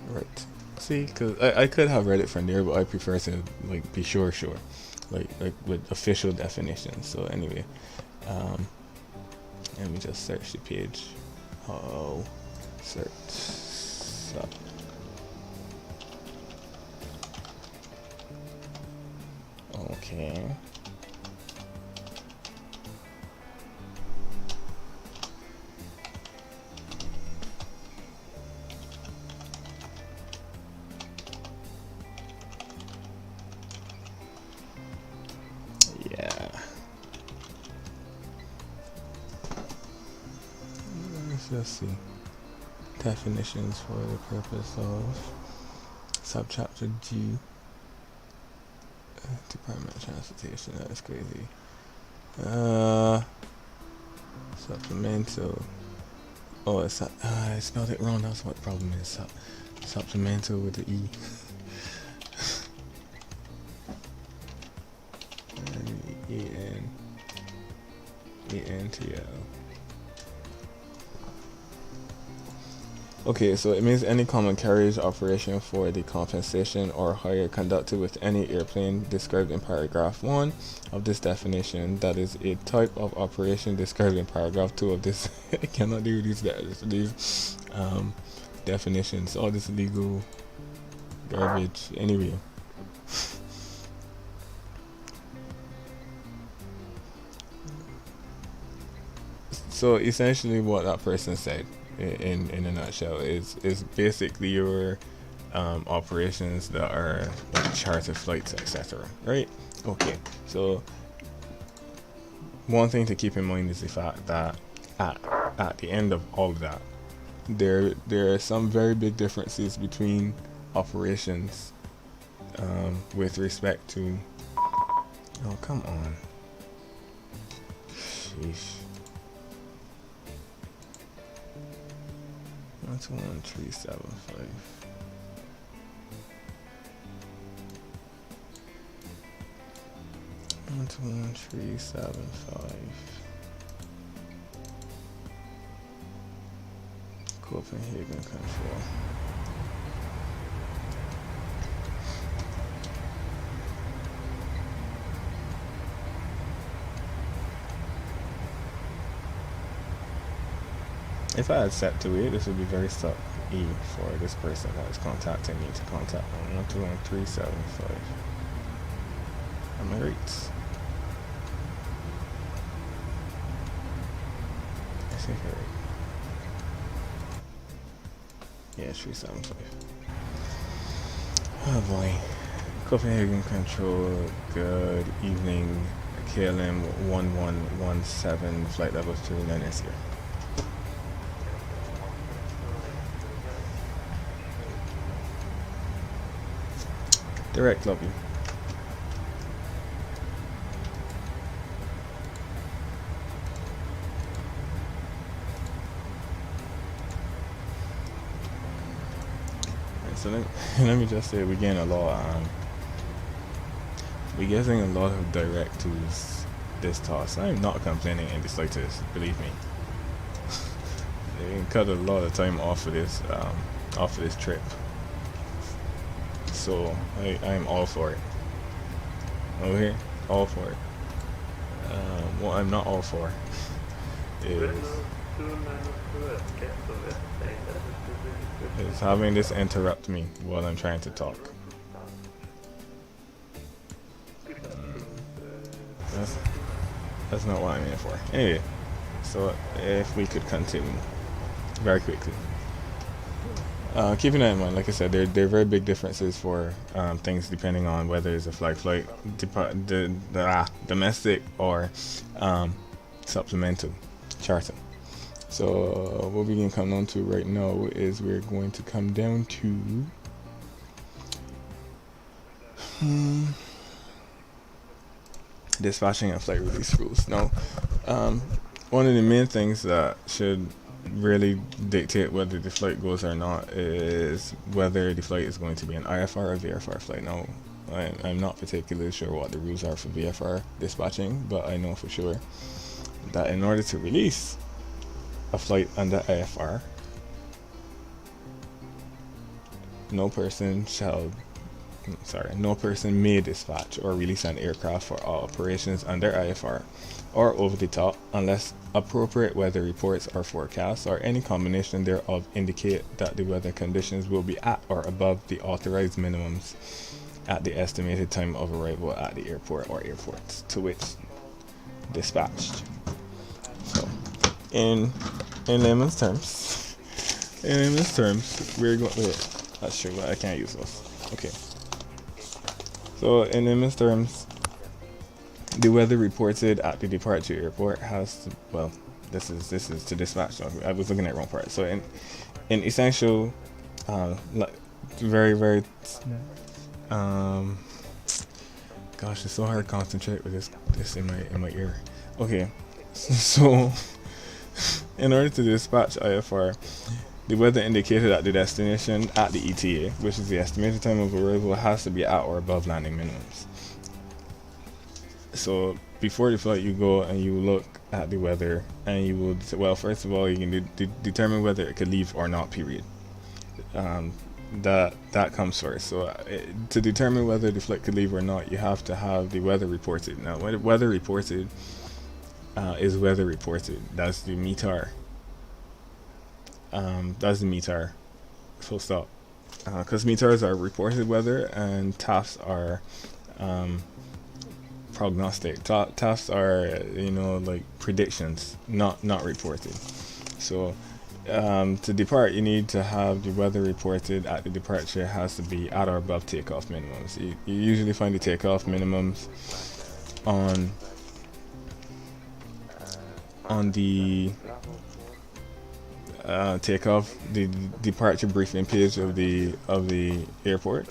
Right. See, because I could have read it from there, but I prefer to like be sure, like with official definitions. So anyway, let me just search the page. Oh, search. So. Okay. Let's see. Definitions for the purpose of subchapter G. Department of Transportation. That is crazy. Supplemental. Oh, it's I spelled it wrong. That's what the problem is. Supplemental with the E. ENTL. Okay, so it means any common carriage operation for the compensation or hire conducted with any airplane described in paragraph 1 of this definition. That is a type of operation described in paragraph 2 of this. I cannot do these definitions. All this legal garbage. Anyway. So essentially what that person said in a nutshell is basically your operations that are like charter flights, etc. Right? Okay, so one thing to keep in mind is the fact that at the end of all of that, there are some very big differences between operations with respect to, oh come on, sheesh. 11375. Copenhagen Control. If I had set to it, this would be very stuck E for this person that is contacting me to contact on 121375. Am I right? I think I read. Yeah, 375. Oh boy. Copenhagen Control, good evening. KLM 1117, flight level 39 is here. Direct lobby. So let me just say, we're getting a lot. We're getting a lot of direct to this task. I'm not complaining in the slightest, believe me. They can cut a lot of time off of this trip. So I'm all for it. Okay, all for it. What I'm not all for is having this interrupt me while I'm trying to talk. That's not what I'm here for. Anyway, so if we could continue very quickly. Keeping that in mind, like I said, there are very big differences for things depending on whether it's a flight, domestic or supplemental charter. So what we can come down to right now is we're going to come down to dispatching and flight release rules. Now, one of the main things that should really dictate whether the flight goes or not is whether the flight is going to be an IFR or VFR flight. Now, I'm not particularly sure what the rules are for VFR dispatching, but I know for sure that in order to release a flight under IFR, no person may dispatch or release an aircraft for all operations under IFR or over the top unless appropriate weather reports or forecasts or any combination thereof indicate that the weather conditions will be at or above the authorized minimums at the estimated time of arrival at the airport or airports to which dispatched. So, in layman's terms, we're going. Wait, that's true, but I can't use those. Okay. So, in layman's terms, the weather reported at the departure airport has to, well, this is to dispatch. So I was looking at the wrong part. So in essential, very gosh, it's so hard to concentrate with this in my ear. Okay, so in order to dispatch IFR, the weather indicated at the destination at the ETA, which is the estimated time of arrival, has to be at or above landing minimums. So before the flight, you go and you look at the weather, and you will, well, first of all, you can determine whether it could leave or not, period. That comes first. So to determine whether the flight could leave or not, you have to have the weather reported. Now, weather reported is weather reported. That's the METAR. That's the METAR. Full stop. Because METARs are reported weather, and TAFs are prognostic. TAFs are, like predictions, not reported. So to depart, you need to have the weather reported at the departure has to be at or above takeoff minimums. You usually find the takeoff minimums on the takeoff, the departure briefing page of the airport.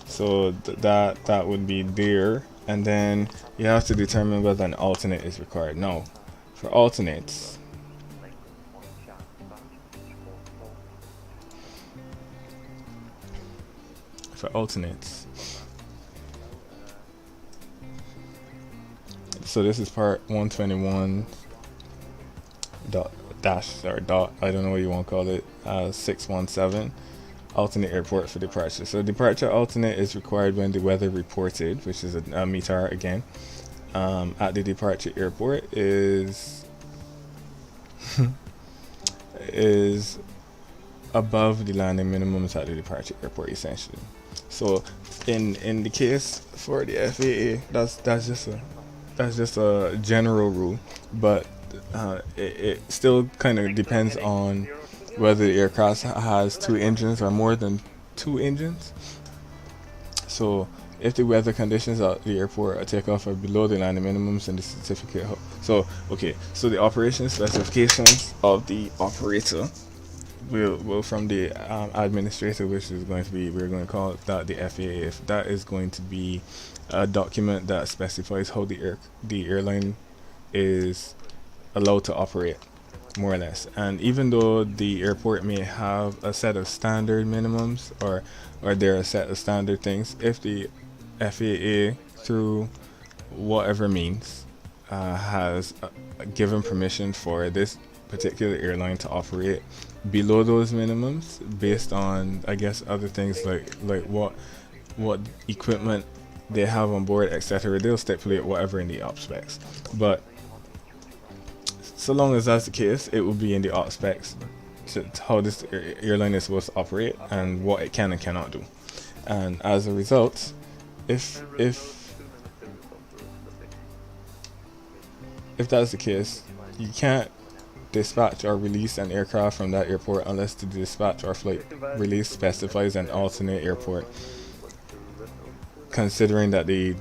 So that would be there, and then you have to determine whether an alternate is required. Now, for alternates, so this is part 121 dot I don't know what you want to call it, 617. Alternate airport for departure. So departure alternate is required when the weather reported, which is a METAR again, at the departure airport is above the landing minimums at the departure airport, essentially. So in the case for the FAA, that's just a general rule, but it still kind of depends on whether the aircraft has two engines or more than two engines. So if the weather conditions at the airport at takeoff are below the landing minimums in the certificate, so the operation specifications of the operator will from the administrator, which is going to be, we're going to call that the FAA. If that is going to be a document that specifies how the airline is allowed to operate, more or less. And even though the airport may have a set of standard minimums, or there are a set of standard things, if the FAA, through whatever means, has given permission for this particular airline to operate below those minimums, based on, I guess, other things like what equipment they have on board, etc., they'll stipulate whatever in the op specs. But so long as that's the case, it will be in the op specs to how this airline is supposed to operate and what it can and cannot do. And as a result, if that's the case, you can't dispatch or release an aircraft from that airport unless the dispatch or flight release specifies an alternate airport, considering that the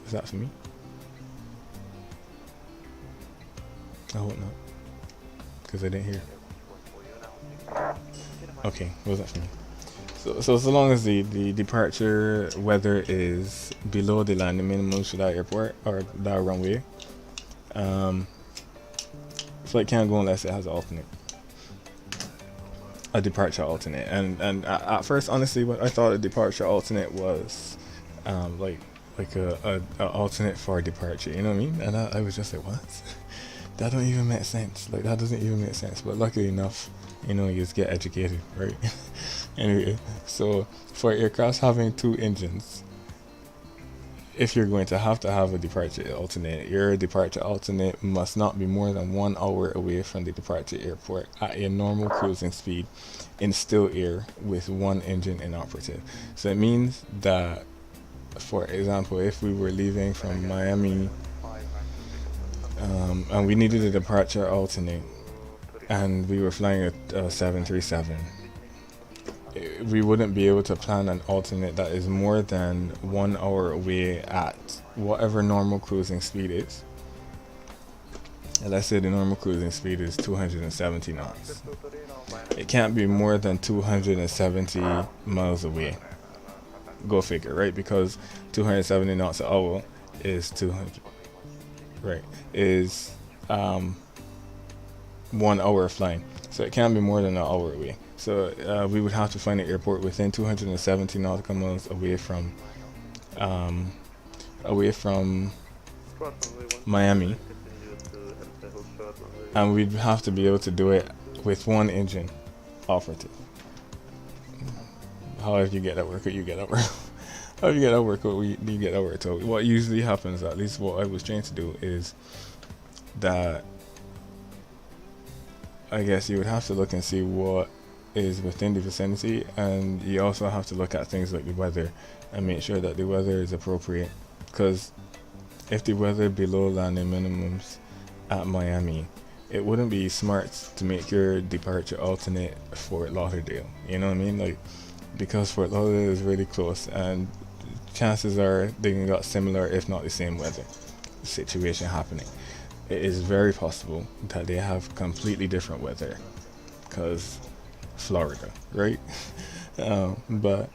is that for me? I hope not, because I didn't hear. Okay, what was that for me? So long as the departure weather is below the landing minimums for that airport or that runway, flight can't go unless it has a departure alternate. And at first, honestly, what I thought a departure alternate was like a alternate for departure, you know what I mean? And I was just like, what? That don't even make sense. Like, that doesn't even make sense. But luckily enough, you know, you just get educated, right? Anyway, so for aircrafts having two engines, if you're going to have a departure alternate, your departure alternate must not be more than 1 hour away from the departure airport at a normal cruising speed in still air with one engine inoperative. So it means that, for example, if we were leaving from Miami and we needed a departure alternate and we were flying a 737, we wouldn't be able to plan an alternate that is more than 1 hour away at whatever normal cruising speed is. And let's say the normal cruising speed is 270 knots. It can't be more than 270 miles away. Go figure, right? Because 270 knots an hour is 200, right? Is 1 hour of flying. So it can't be more than an hour away. So we would have to find an airport within 270 nautical miles away from Miami, and we'd have to be able to do it with one engine operative. However you get that work, you get that work. However you get that work, you get that work. So what usually happens, at least what I was trained to do, is that I guess you would have to look and see what is within the vicinity, and you also have to look at things like the weather and make sure that the weather is appropriate, because if the weather below landing minimums at Miami, it wouldn't be smart to make your departure alternate Fort Lauderdale, you know what I mean? Like, because Fort Lauderdale is really close and chances are they got similar if not the same weather situation happening. It is very possible that they have completely different weather because Florida, right? But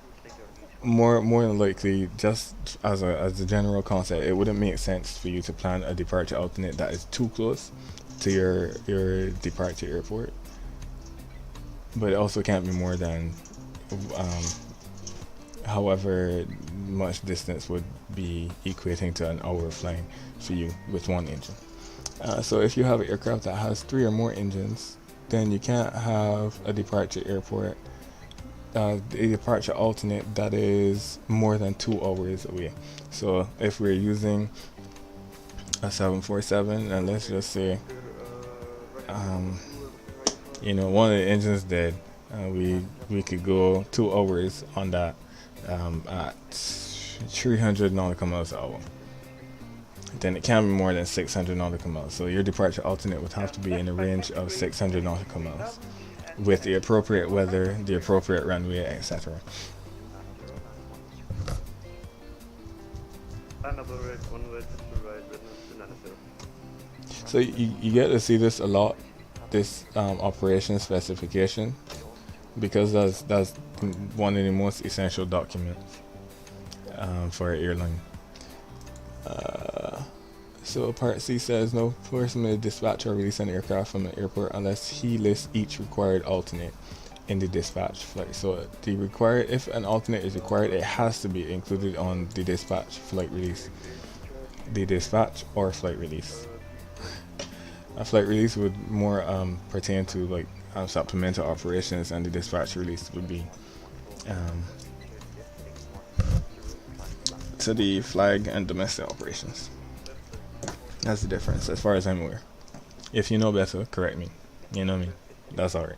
more than likely, just as a general concept, it wouldn't make sense for you to plan a departure alternate that is too close to your departure airport, but it also can't be more than however much distance would be equating to an hour of flying for you with one engine. So if you have an aircraft that has 3 or more engines, then you can't have a departure airport, a departure alternate that is more than 2 hours away. So if we're using a 747, and let's just say, you know, one of the engines dead, we could go 2 hours on that at 300 nautical miles an hour. Then it can't be more than 600 nautical miles. So your departure alternate would have to be in a range of 600 nautical miles, with the appropriate weather, the appropriate runway, etc. So you get to see this a lot, this operation specification, because that's one of the most essential documents for an airline. So part C says no person may dispatch or release an aircraft from the airport unless he lists each required alternate in the dispatch flight. So if an alternate is required, it has to be included on the dispatch flight release. The dispatch or flight release. A flight release would more pertain to like supplemental operations, and the dispatch release would be to the flag and domestic operations. That's the difference as far as I'm aware. If you know better, correct me. You know what I mean? That's alright.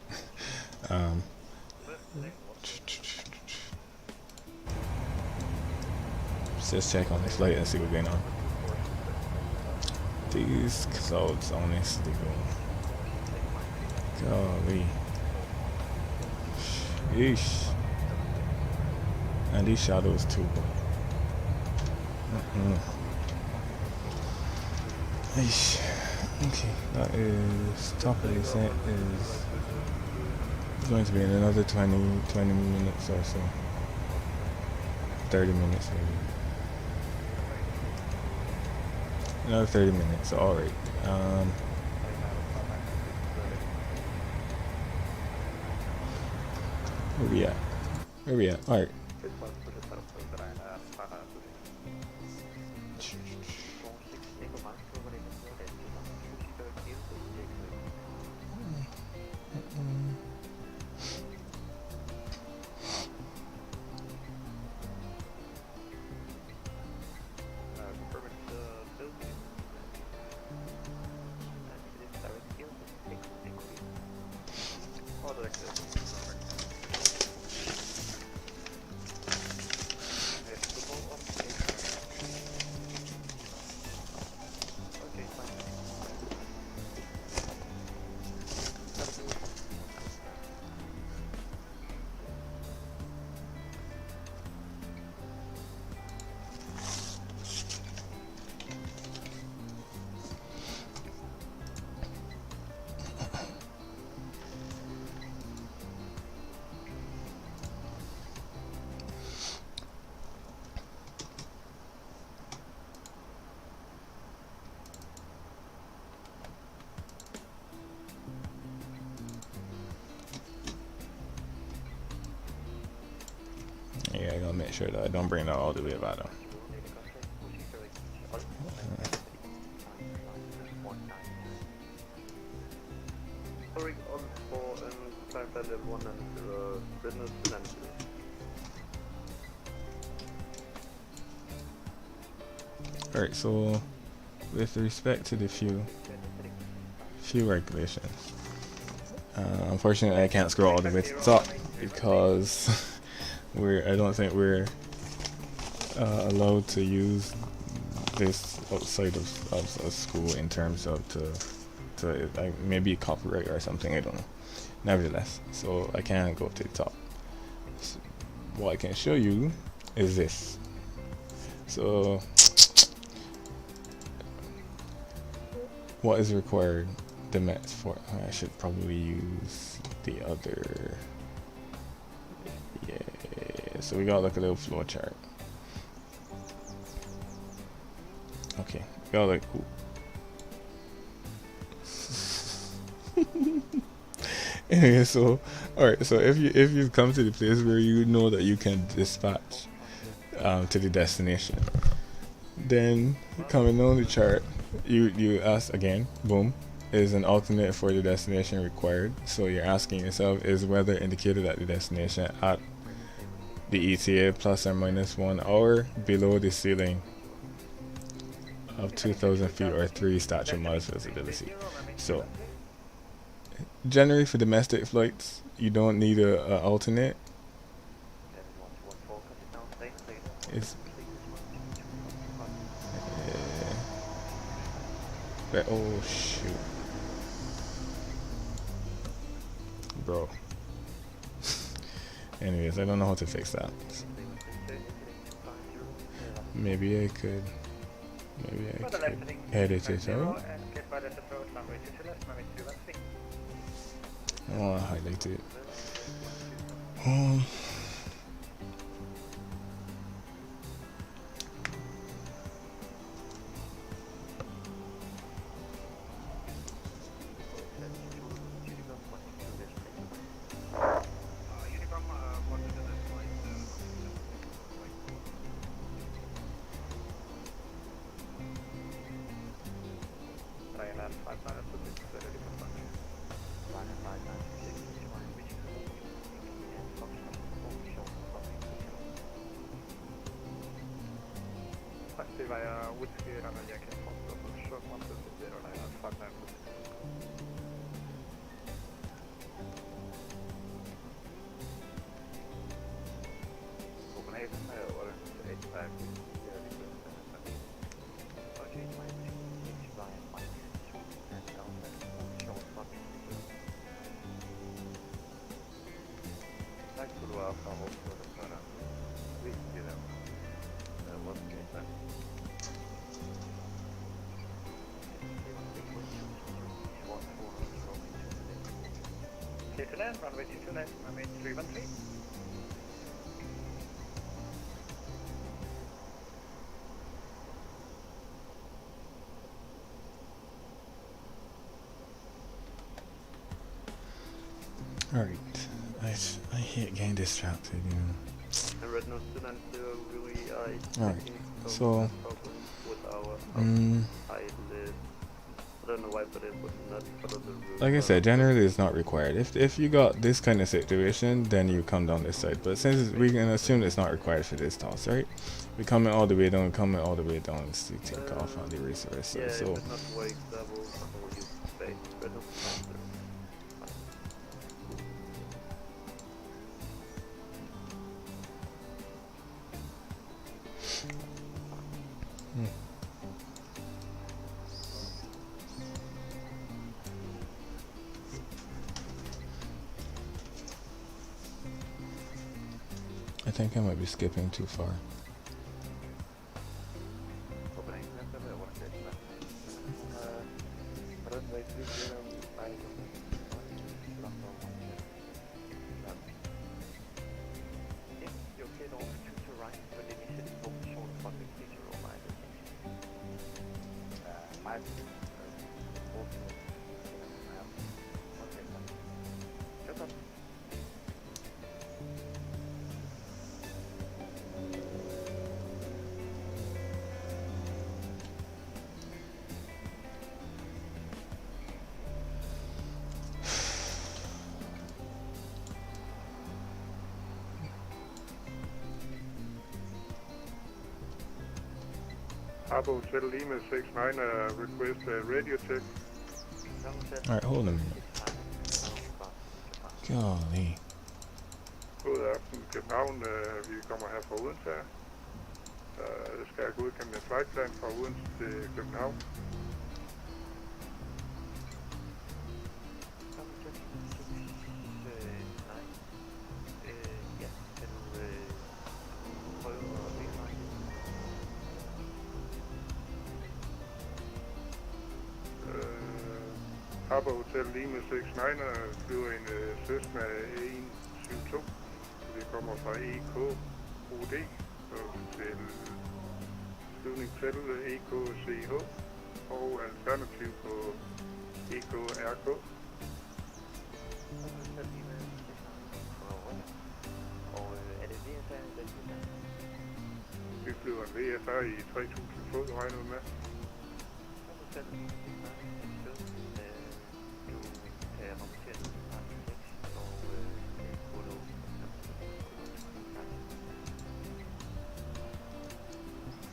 Just check on this flight and see what's going on. These clouds honestly go. Golly. Yeesh. And these shadows too. Yeesh. Okay, that is top of the set is going to be in another 20 minutes or so. 30 minutes maybe. Another 30 minutes, alright. Where we at? Alright. Yeah, I gotta make sure that I don't bring that all the way back down. Alright, so with respect to the fuel regulations, unfortunately I can't scroll all the way to the top because I don't think we're allowed to use this outside of school in terms of to maybe copyright or something, I don't know. Nevertheless, so I can't go to the top. So what I can show you is this. So what is required the METs for? I should probably use the other. Yeah, so we got like a little flow chart. Okay, we got like anyway, so alright, so if you've come to the place where you know that you can dispatch to the destination, then coming down the chart, you ask again, boom, is an alternate for the destination required? So you're asking yourself, is weather indicated at the destination at the ETA plus or minus 1 hour below the ceiling of 2,000 feet or 3 statute miles visibility? So generally for domestic flights, you don't need a alternate. Oh shoot. Bro. Anyways, I don't know how to fix that. Maybe I could edit it out. I want to highlight it. Runway 22 left, runway 313. Alright. I hate getting distracted, you know. Alright, so like I said, generally it's not required. If you got this kind of situation, then you come down this side. But since we can assume it's not required for this toss, right? We coming all the way down, to take off on the race reversal. So I think I might be skipping too far. Harbour Hotel Lima 69 request radio check. Alright, hold a minute. Golly. God aften København, vi kommer her fra Odense. Skal jeg godkende en flightplan fra Odense til København? Harbour Hotel Lima 69 flyver en Cessna 172. Vi kommer fra EK OD til flyvning til EKCH og alternativ på EKRK. Vi flyver en VFR i 3000 fod, regner vi med.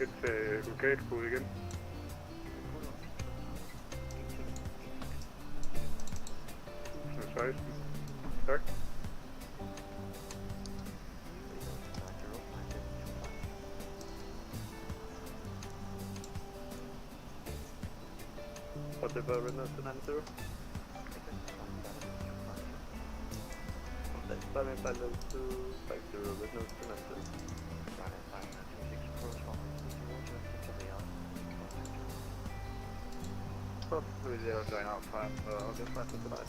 Et lokalkode igen. Tak. Possible Renault Sonanto. Simon Pilot 250 Renault Sonanto. Possibly 0 join out time, I'll just try to tonight,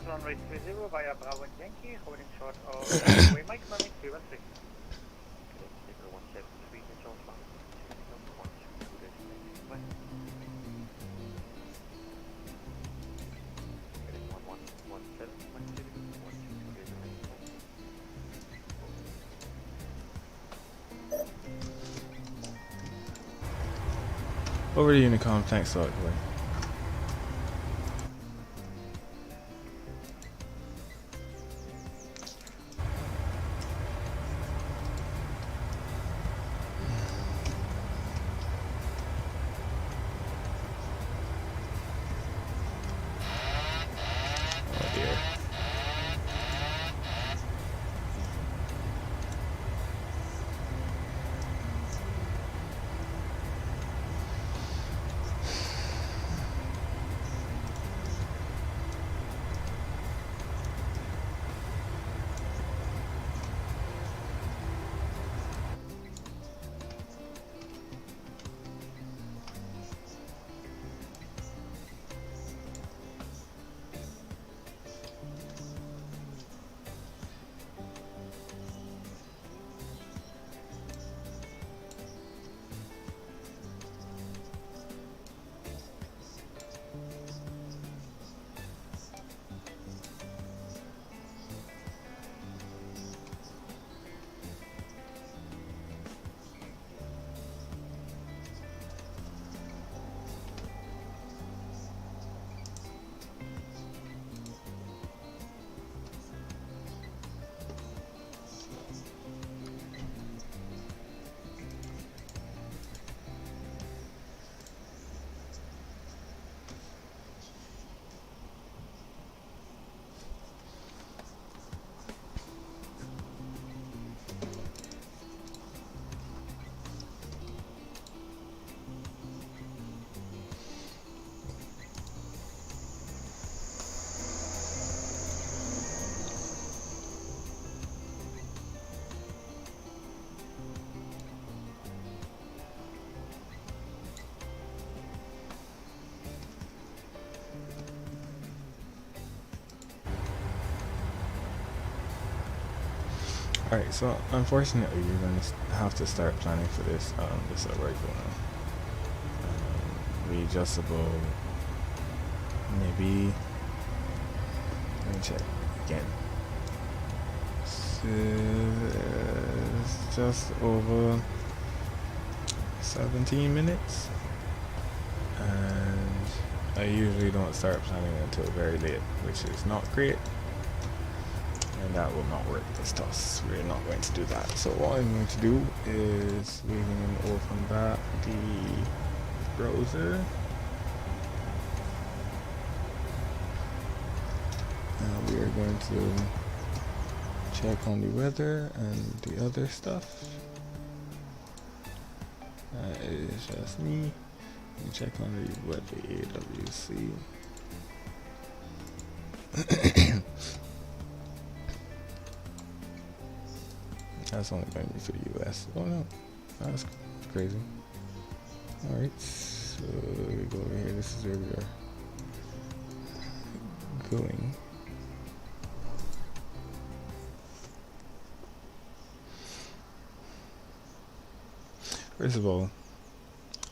runway 30 via Bravo and Yankee, holding short of Wayma Economic 316. Over to Unicom, thanks a lot, boy. Oh dear. Alright, so unfortunately you're going to have to start planning for this. This is right going on. Readjustable. Maybe. Let me check again. It's just over 17 minutes. And I usually don't start planning until very late, which is not great. And that will not work this toss. We're not going to do that. So what I'm going to do is we can open back the browser. And we are going to check on the weather and the other stuff. That is just me. We check on the weather AWC. That's only going to be for the US. Oh no, that's crazy. Alright, so we go over here. This is where we are going. First of all,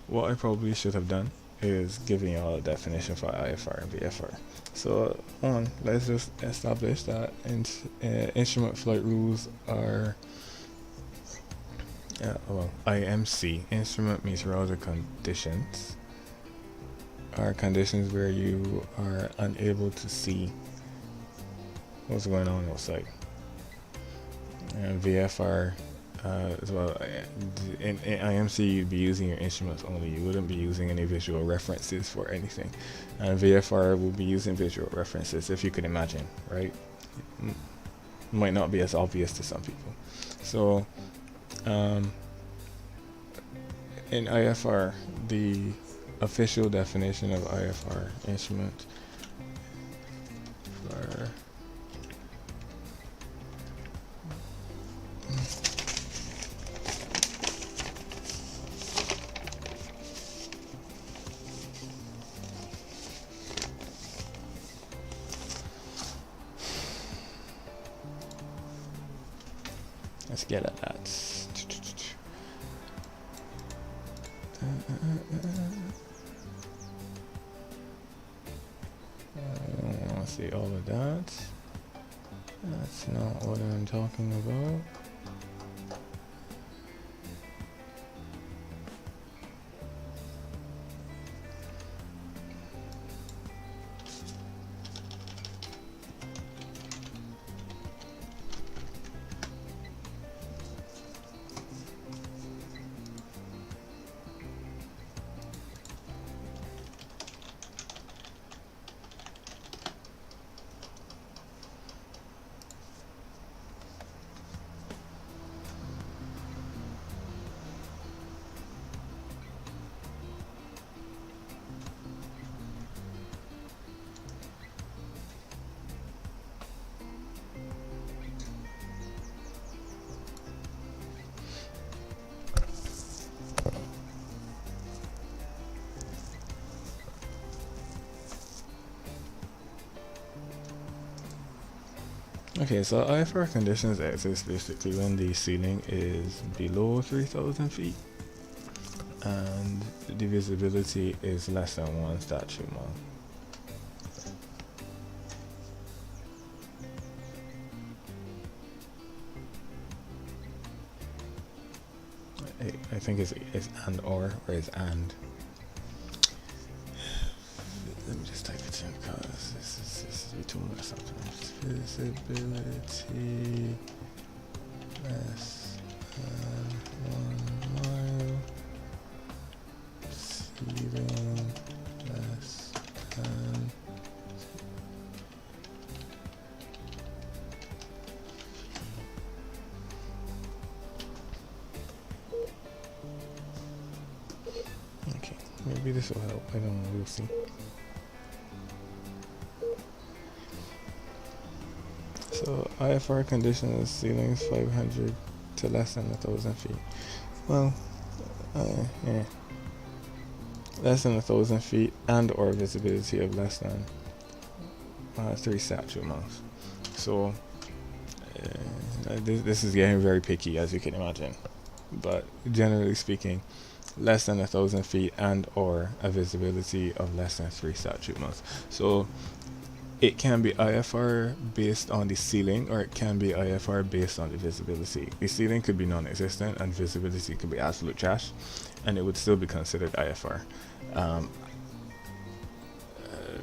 what I probably should have done is giving you all a definition for IFR and VFR. So let's just establish that instrument flight rules are IMC, instrument meteorological conditions, are conditions where you are unable to see what's going on outside. And VFR as well, in IMC you'd be using your instruments only. You wouldn't be using any visual references for anything. And VFR will be using visual references, if you can imagine, right? might not be as obvious to some people. So in IFR, the official definition of IFR instrument for let's get at that. I don't want to see all of that. That's not what I'm talking about. Okay, so IFR conditions exist basically when the ceiling is below 3,000 feet and the visibility is less than 1 statute mile. I think it's and or it's and. Let me just type it in because this is too much sometimes. Visibility less than 1 mile. Ceiling less than. Okay, maybe this will help. I don't know. We'll see. So IFR conditions ceilings 500 to less than 1,000 feet. Well, yeah. Less than 1,000 feet and or visibility of less than 3 statute miles. So this is getting very picky, as you can imagine. But generally speaking, less than 1,000 feet and or a visibility of less than 3 statute miles. So it can be IFR based on the ceiling, or it can be IFR based on the visibility. The ceiling could be non-existent and visibility could be absolute trash, and it would still be considered IFR.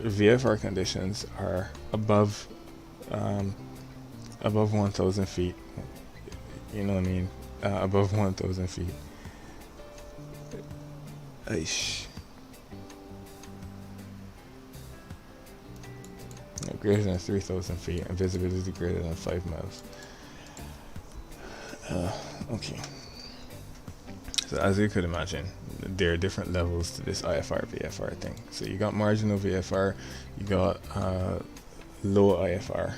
VFR conditions are above 1,000 feet. You know what I mean? Above 1,000 feet. Aish. Greater than 3,000 feet and visibility greater than 5 miles. Okay. So as you could imagine, there are different levels to this IFR VFR thing. So you got marginal VFR, you got low IFR,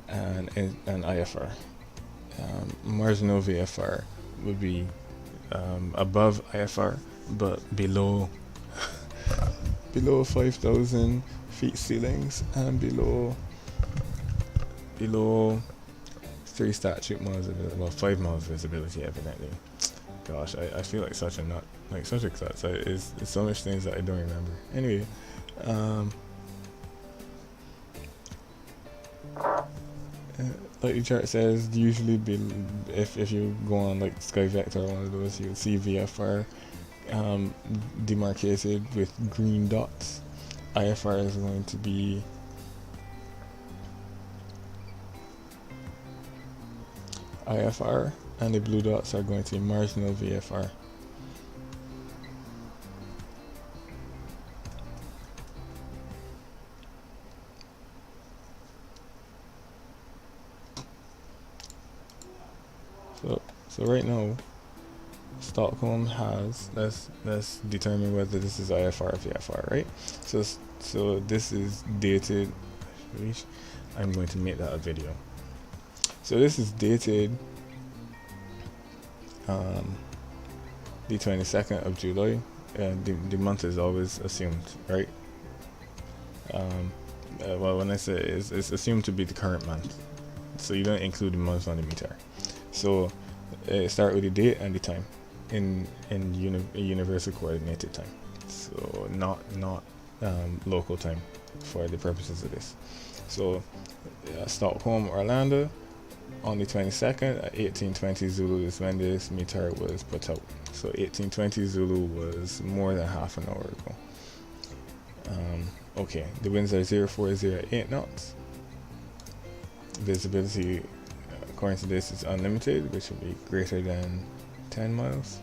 and IFR. Marginal VFR would be above IFR, but below 5,000 feet ceilings and below 3 statute miles, well, 5 miles visibility evidently. Gosh, I feel like such a nut, like such a klutz. It's so much things that I don't remember. Anyway, like the chart says, usually if you go on like SkyVector or one of those, you'll see VFR demarcated with green dots. IFR is going to be IFR, and the blue dots are going to be marginal VFR. So right now, Stockholm has, let's determine whether this is IFR or VFR, right? So this is dated. I'm going to make that a video. So this is dated the 22nd of July. The month is always assumed, right? Well, when I say it's assumed to be the current month, so you don't include the months on the meter. So start with the date and the time in universal coordinated time, so not local time for the purposes of this. So Stockholm Arlanda on the 22nd at 1820 Zulu is when this meter was put out. So 1820 Zulu was more than half an hour ago. Okay, the winds are 0408 knots. Visibility, according to this, is unlimited, which will be greater than 10 miles,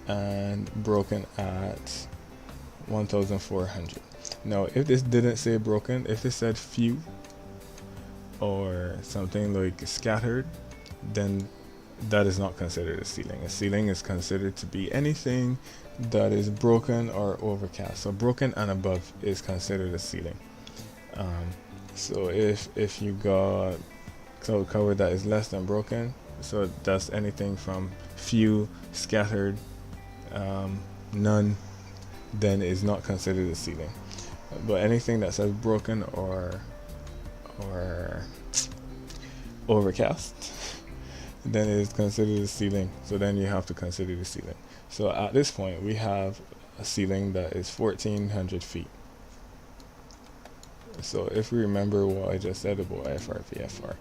and broken at 1,400. Now, if this didn't say broken, if it said few or something like scattered, then that is not considered a ceiling. A ceiling is considered to be anything that is broken or overcast. So broken and above is considered a ceiling. So if you got cloud cover that is less than broken, so that's anything from few, scattered, none, then is not considered a ceiling. But anything that says broken or overcast, then it is considered a ceiling. So then you have to consider the ceiling. So at this point we have a ceiling that is 1,400 feet. So if we remember what I just said about IFR VFR,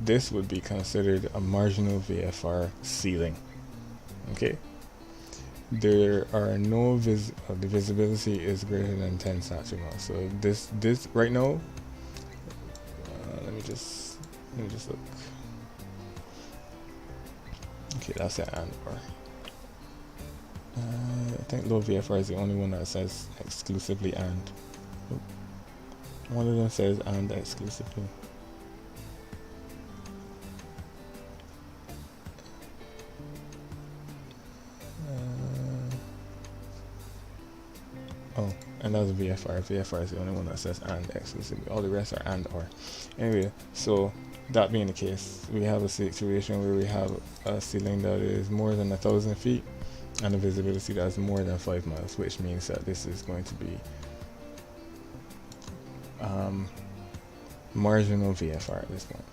this would be considered a marginal VFR ceiling. Okay, there are no the visibility is greater than 10 satchel. So this right now, let me just look. Okay, that's an and or. I think low VFR is the only one that says exclusively and. One of them says and exclusively. Oh, and that's VFR. VFR is the only one that says and exclusively. All the rest are and or. Anyway, so that being the case, we have a situation where we have a ceiling that is more than 1,000 feet and a visibility that is more than 5 miles, which means that this is going to be marginal VFR at this point.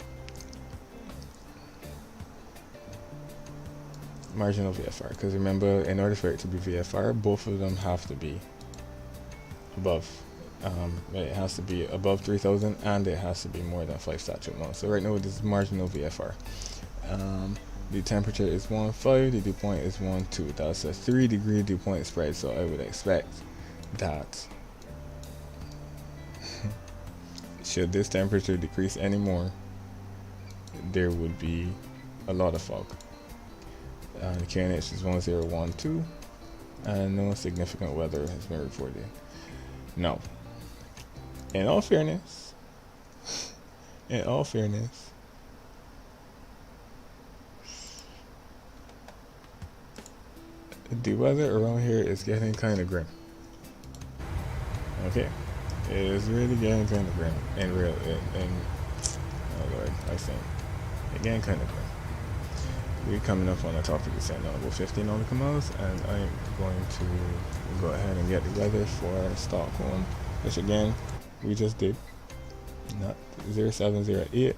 Marginal VFR, because remember, in order for it to be VFR, both of them have to be above. It has to be above 3,000 and it has to be more than 5 satchel miles. So right now this is marginal VFR. The temperature is 1.5, the dew point is 1.2. That's a 3-degree dew point spread, so I would expect that should this temperature decrease anymore, there would be a lot of fog. The KNH is 1012 and no significant weather has been reported. Now, in all fairness, the weather around here is getting kind of grim. Okay, it is really getting kind of grim and real. Oh Lord, I think it's getting kind of grim. We're coming up on the top of the St. Nautical 15 nautical miles, and I'm going to go ahead and get the weather for Stockholm, which again we just did. Not 0708.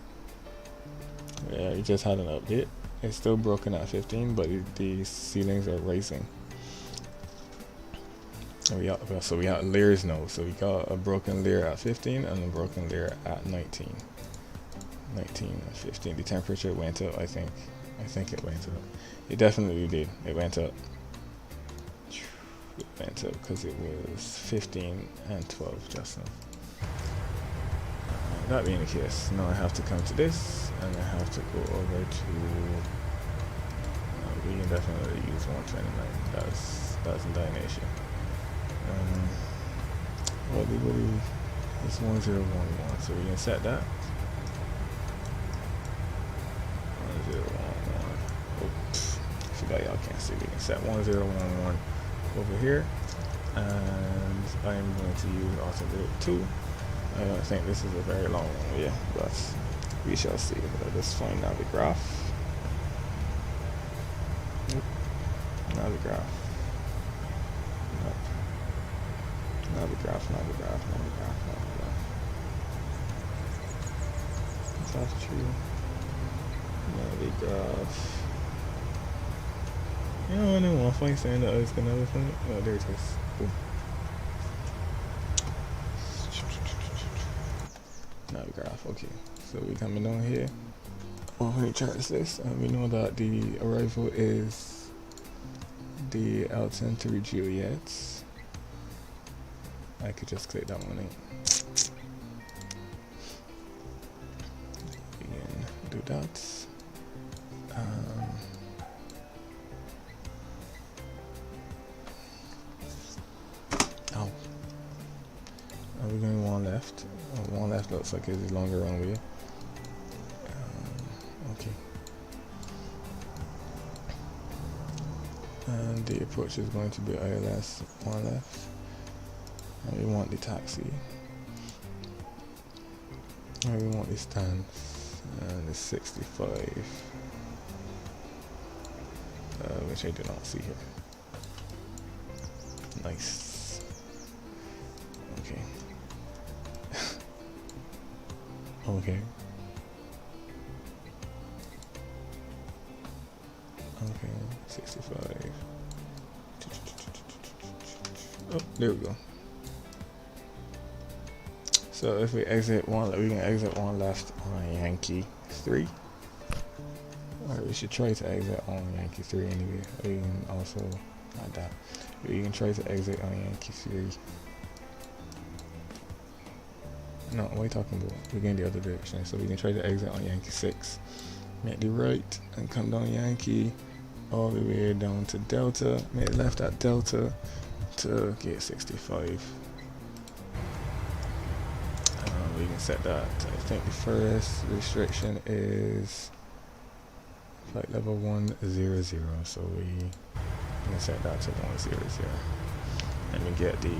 Yeah, we just had an update. It's still broken at 15, but the ceilings are rising. And so we got layers now. So we got a broken layer at 15 and a broken layer at 19. 19 and 15. The temperature went up, I think it went up. It definitely did. It went up. It went up because it was 15 and 12 just now. That being the case, now I have to come to this and I have to go over to we can definitely use 129. That's not an issue. What it's 1011, so we can set that 1011. but y'all can't see. We can set 1011 over here, and I'm going to use alternate 2. I don't think this is a very long runway, but we shall see. But I'll just find Navigraph. Nope. Navigraph. Nope. Navigraph. Is that true? Navigraph. You know, I didn't want to find saying that I was gonna find it. Oh, there it is. Boom. Navigraph. Okay, so we're coming down here. When it charts this, and we know that the arrival is the Alcantara Juliet. I could just click that one in. We can do that. We're going one left. One left looks like it's a longer runway. Okay. And the approach is going to be ILS one left. And we want the taxi. And we want the stance. And it's 65. Which I do not see here. Nice. Okay. Okay. Okay, 65. Oh, there we go. So if we exit one, we can exit one left on Yankee 3. Or we should try to exit on Yankee 3 anyway. Or you can also, not that. You can try to exit on Yankee 3. No, what are you talking about? We're going the other direction. So we can try to exit on Yankee 6. Make the right and come down Yankee all the way down to Delta. Make left at Delta to gate 65. We can set that. I think the first restriction is flight level 100. So we can set that to 100. And we get the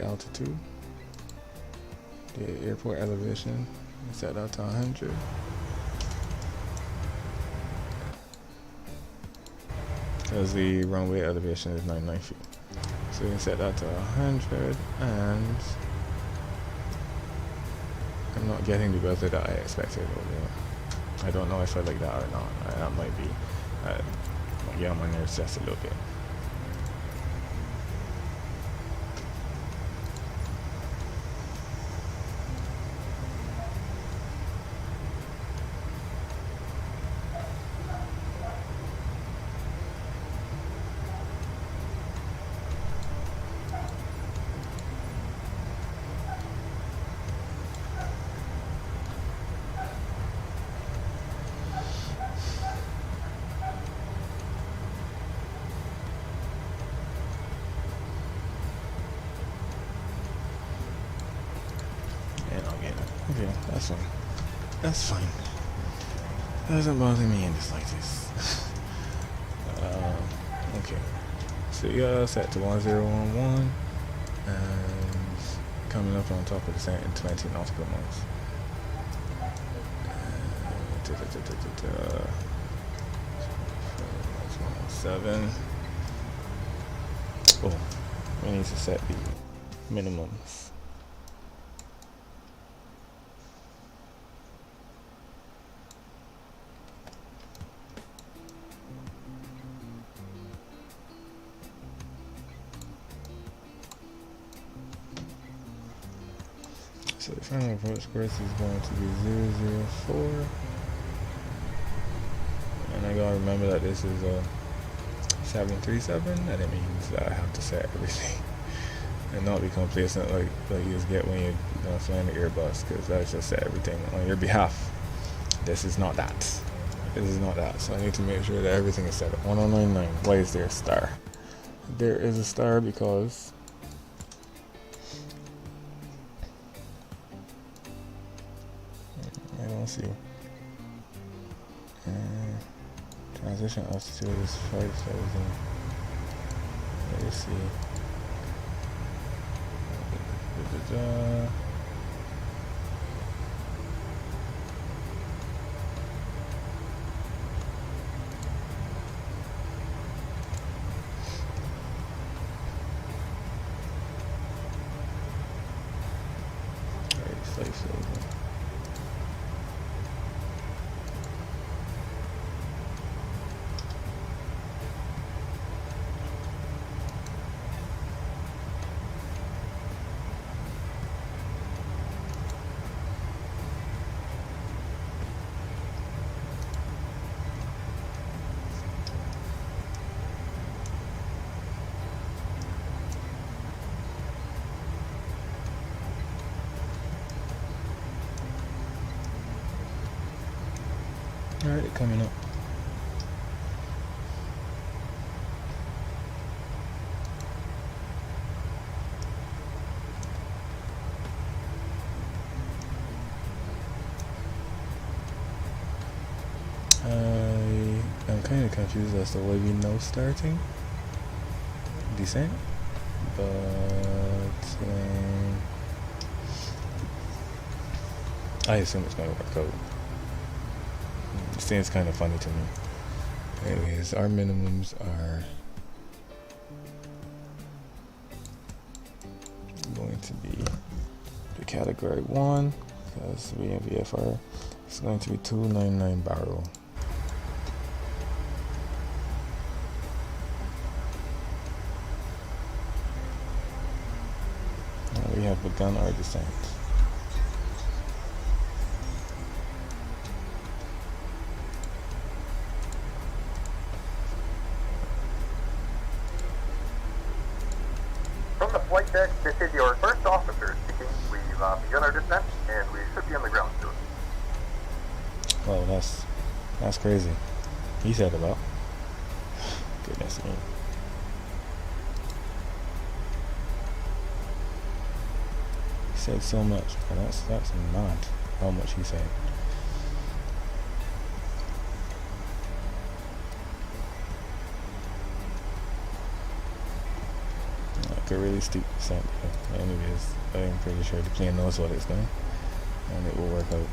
altitude, the airport elevation, set that to 100. Because the runway elevation is 99 feet. So we can set that to 100, and I'm not getting the weather that I expected over there. I don't know if I like that or not. That might be get on my nerves just a little bit. Okay, that's fine. That's fine. That doesn't bother me in the slightest. Okay. So yeah, set to 1011 and coming up on top of the sand in 20 nautical miles. 7. Oh, we need to set the minimums. So the final approach course is going to be 004. And I gotta remember that this is a 737, and it means that I have to set everything and not be complacent like you just get when you're flying the Airbus, because that's just set everything on your behalf. This is not that. This is not that. So I need to make sure that everything is set up. 1099. Why is there a star? there is a star because I don't see. Transition altitude is 5,000. Let's see. Alright, coming up. I'm kind of confused as to why we know starting descent, but I assume it's going to work out. It seems kind of funny to me. Anyways, our minimums are going to be the category 1 because we have VFR. It's going to be 299 barrel. Now we have begun our descent. From the flight deck, this is your first officer speaking. We've begun our descent, and we should be on the ground soon. Oh, that's crazy. He said about. Goodness me. He said so much, but that's not how much he said. Like a really steep descent. But anyways, I'm pretty sure the plane knows what it's doing, and it will work out.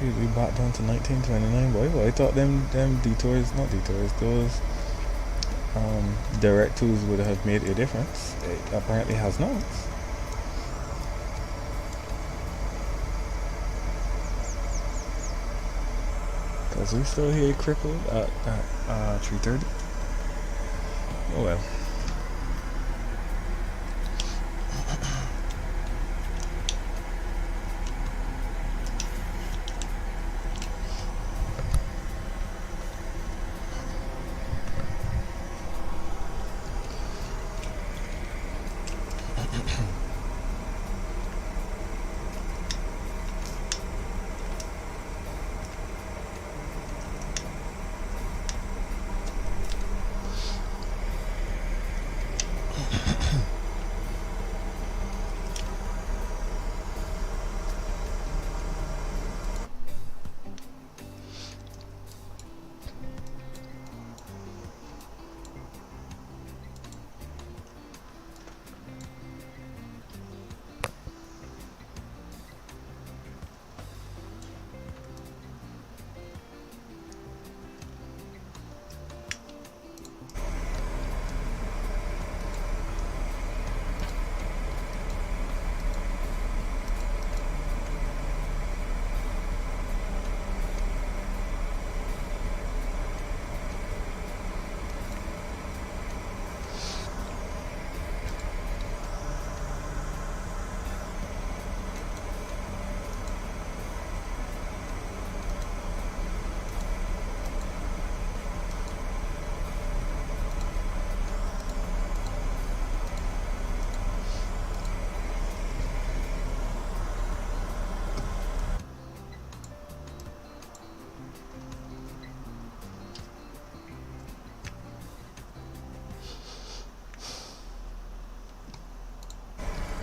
Shoot, we bought down to 1929, boy. I thought them detours, not detours, those direct twos would have made a difference. It apparently has not. Because we still here crippled at 3:30. Oh well.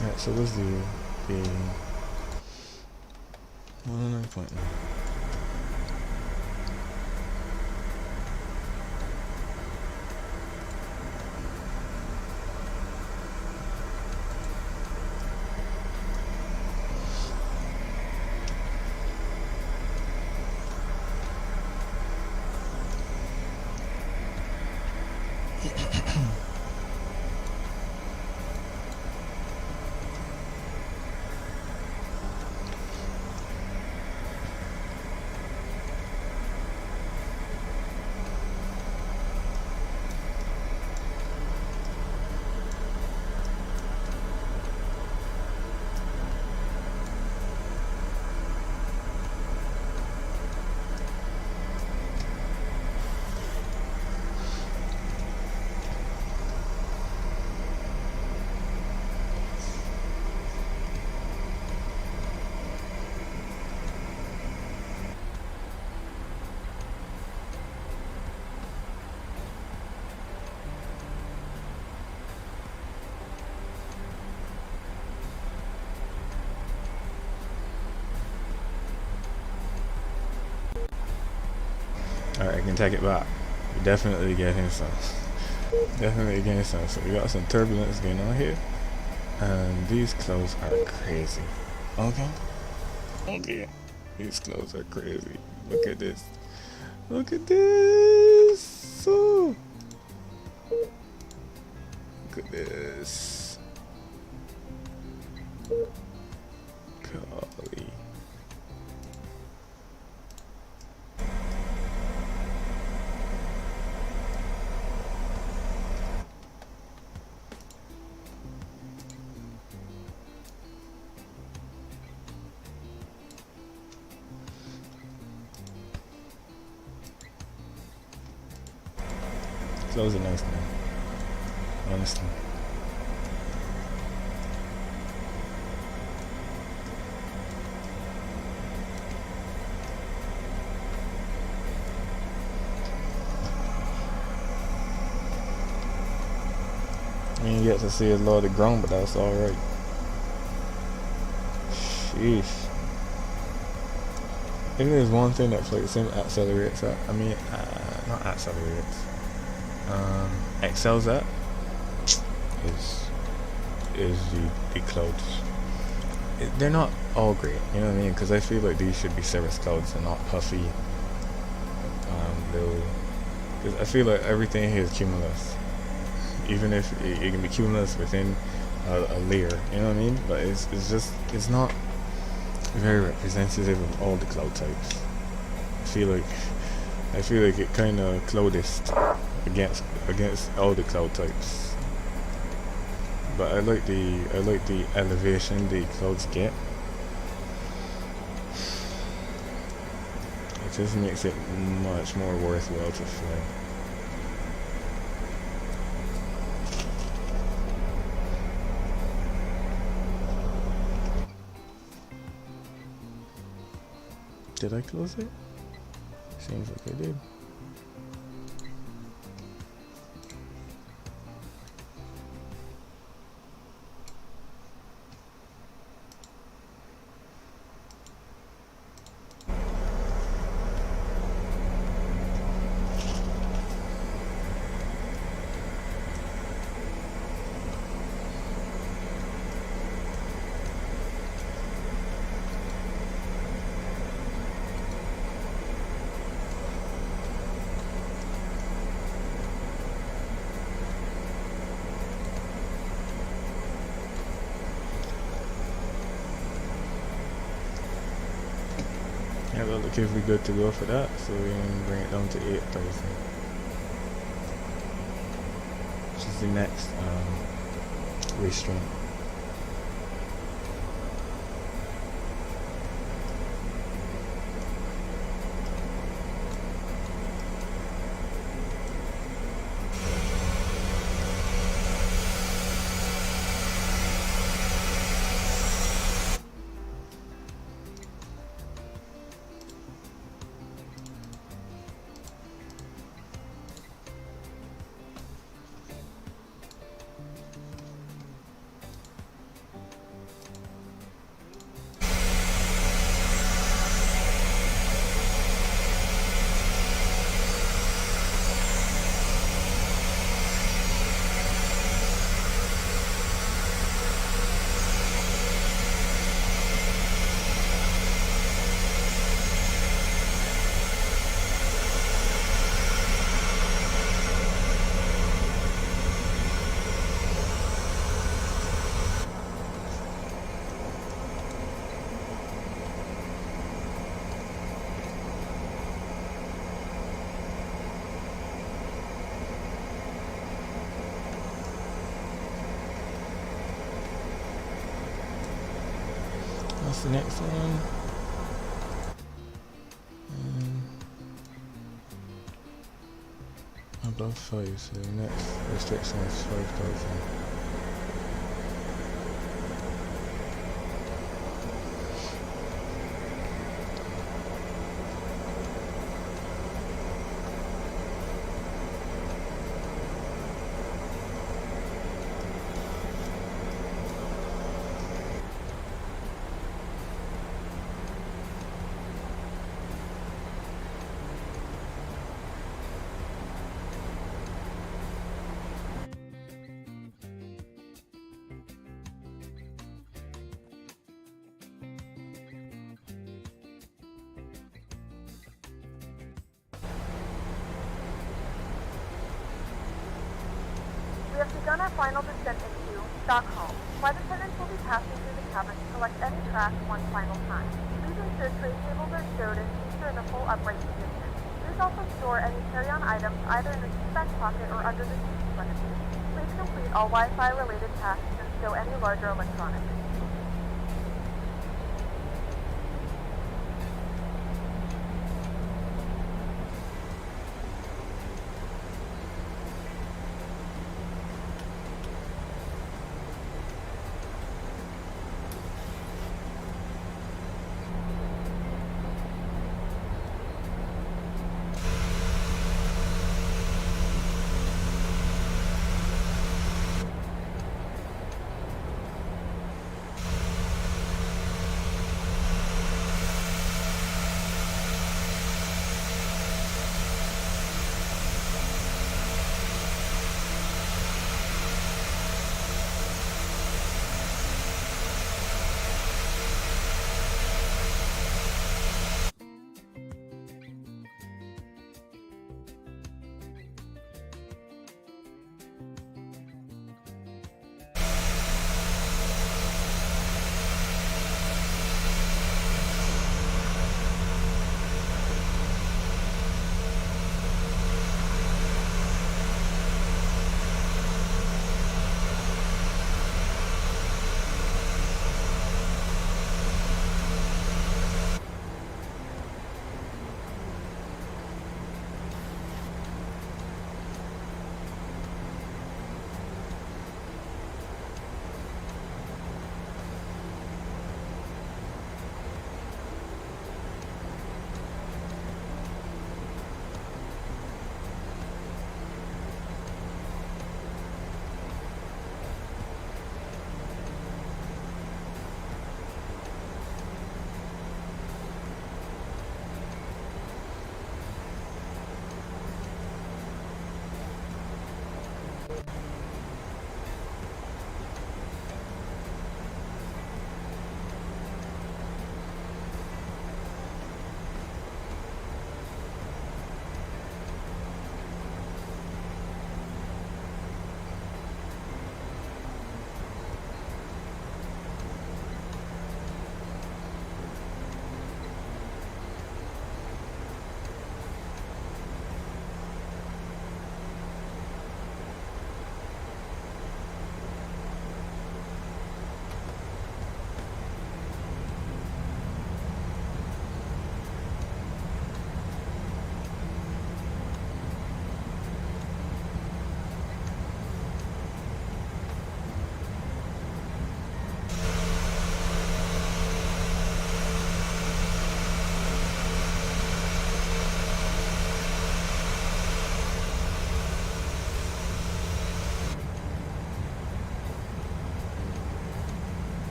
Alright, so what's the 109.9? Alright, I can take it back. We're definitely getting some. Definitely getting some. So we got some turbulence going on here. And these clothes are crazy. Okay? Okay. These clothes are crazy. Look at this. Look at this. So. Look at this. Golly. Clothes are nice, man. Honestly. You didn't get to see a lot of ground, but that's alright. Sheesh. If there's one thing that Flight Sim accelerates at, I mean, not accelerates, excels at, is the clouds. They're not all great, you know what I mean? Because I feel like these should be cirrus clouds and not puffy. Because I feel like everything here is cumulus, even if it can be cumulus within a layer, you know what I mean? But it's not very representative of all the cloud types. I feel like I feel like it kind of cloudist against all the cloud types. But I like the elevation the clouds get. It just makes it much more worthwhile to fly. Did I close it? Seems like I did. Yeah, well, look if we're good to go for that, so we can bring it down to 8,000, which is the next restraint. What's the next one? Above 5, so the next restriction is 5,000. We have begun our final descent into Stockholm. Flight attendants will be passing through the cabin to collect any trash one final time. Please ensure tray tables are stowed and seats are in a full upright position. Please also store any carry-on items either in the seat back pocket or under the seat in front of you. Please complete all Wi-Fi related tasks and stow any larger electronics.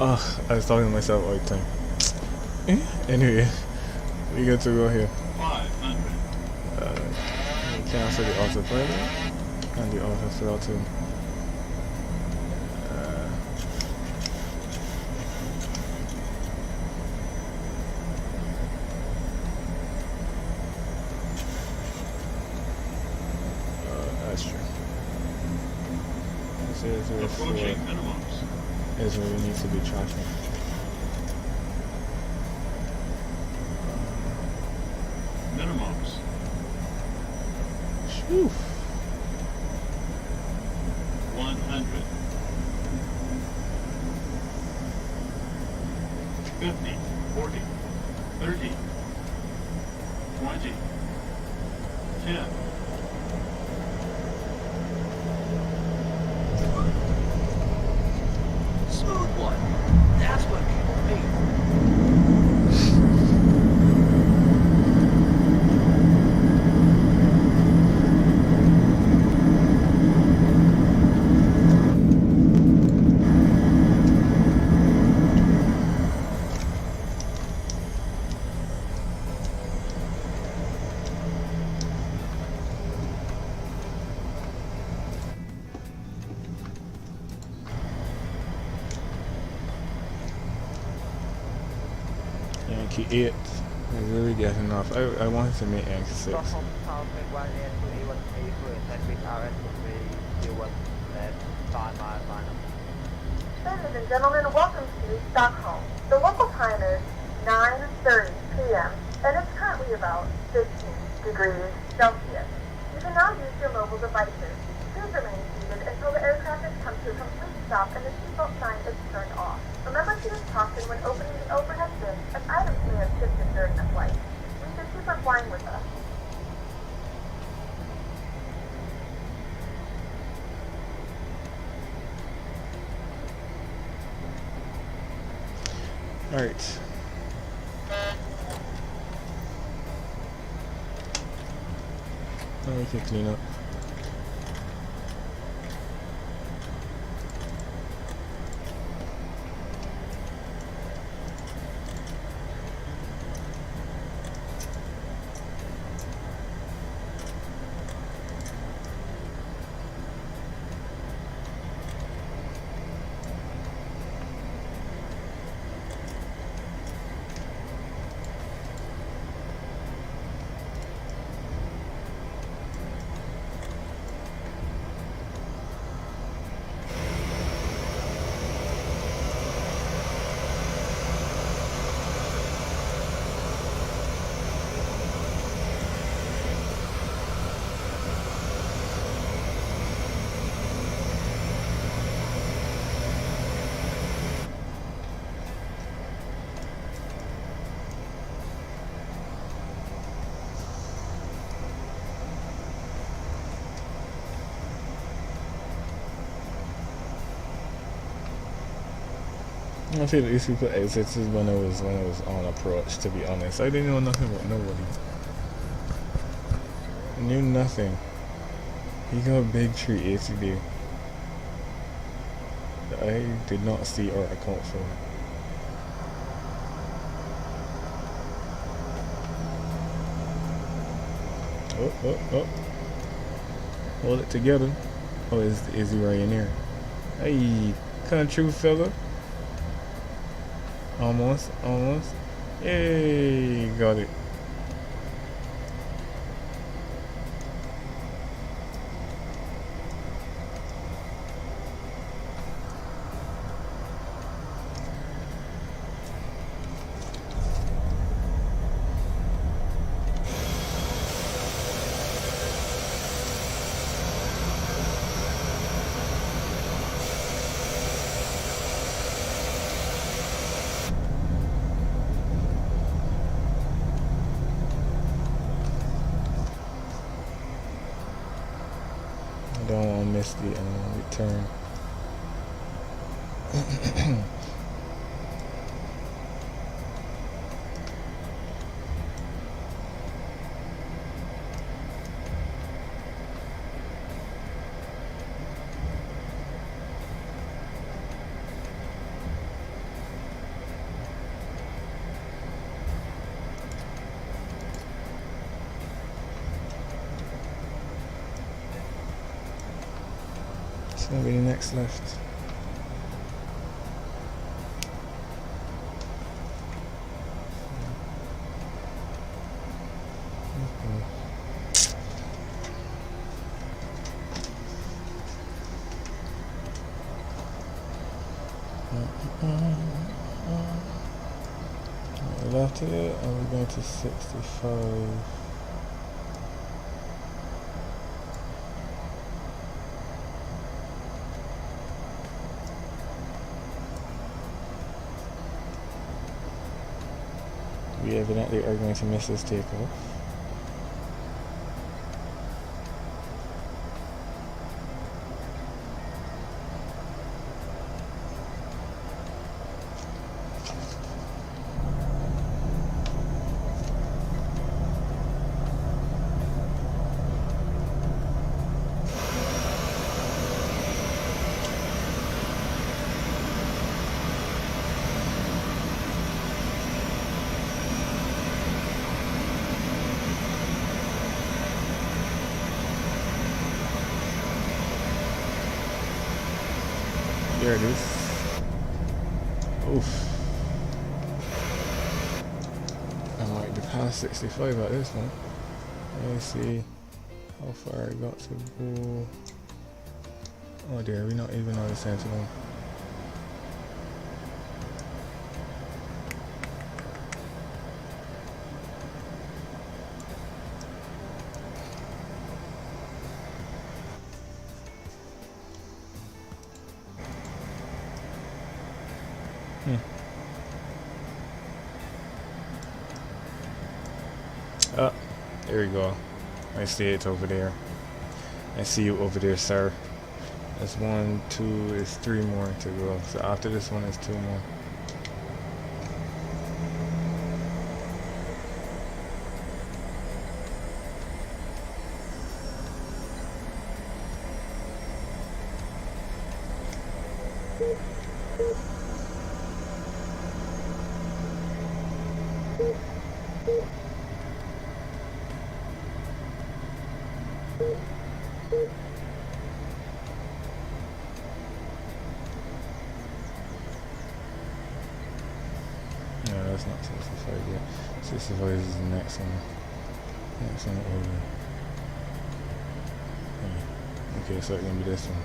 I was talking to myself all the time. Anyway, we get to go here. 500. Cancel the autopilot and the auto throttle. That's true. 004 Approaching minimums. is where we need to be tracking. Minimums. Shoo. 100. 50. 40. 30. 20. 10. Smooth one. That's what people mean. Yankee 8 is really getting off. I wanted to make Yankee 6. Stockholm Arlanda 1A2A1A for Hedwig RS3 01 left 5 mile final. Ladies and gentlemen, welcome to Stockholm. The local time is 9:30 p.m. and it's currently about 15 degrees Celsius. You can now use your mobile devices. Please remain seated until the air traffic comes to a complete stop and the seatbelt sign is turned off. Remember to use caution when opening the overhead bin as items may have shifted during the flight. We thank you for flying with us. Alright. Now we can clean up. I feel these people exited when I was on approach, to be honest. I didn't know nothing about nobody. I knew nothing. He got a big 380 there that I did not see or account for. Oh. Hold it together. Oh, is he right in here? Hey, country fella. Almost. Yay, got it. Don't want to miss the return. It's gonna be the next left. Left it, and we're going to 65. We evidently are going to miss this takeoff. There it is. Oof. I might be past 65 at this one. Let me see how far I got to go. Oh dear, we not even on the center one. There we go. I see it over there. I see you over there, sir. That's 1, 2, it's 3 more to go. So after this one, it's 2 more. No, that's not 65 yet. 65 is the next one. Next one over. Okay, so it's gonna be this one.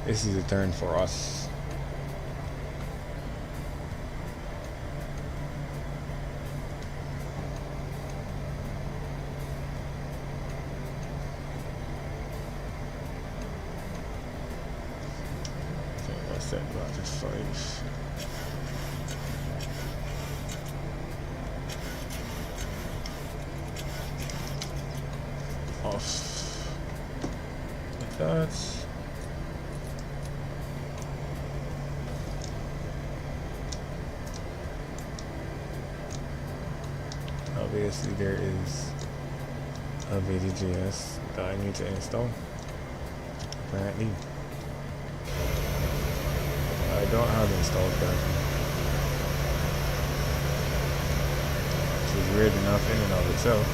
This is a turn for us. Okay, that's set back to 5. Off like that. Obviously there is a VDGS that I need to install. Apparently I don't have installed that, which is weird enough in and of itself.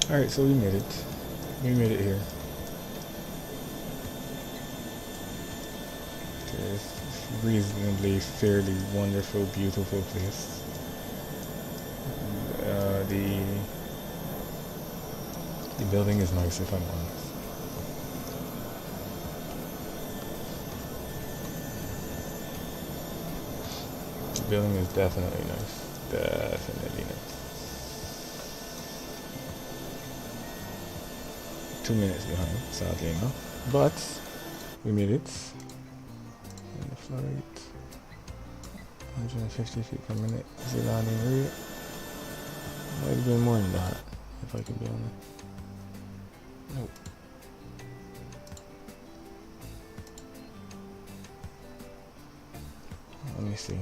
Alright, so we made it. We made it here. It's reasonably, fairly wonderful, beautiful place. The building is nice, if I'm honest. The building is definitely nice. Definitely nice. 2 minutes behind, sadly enough. But we made it. And the flight, 150 feet per minute is the landing rate. Might have been more than that, if I can be honest. Nope. Let me see.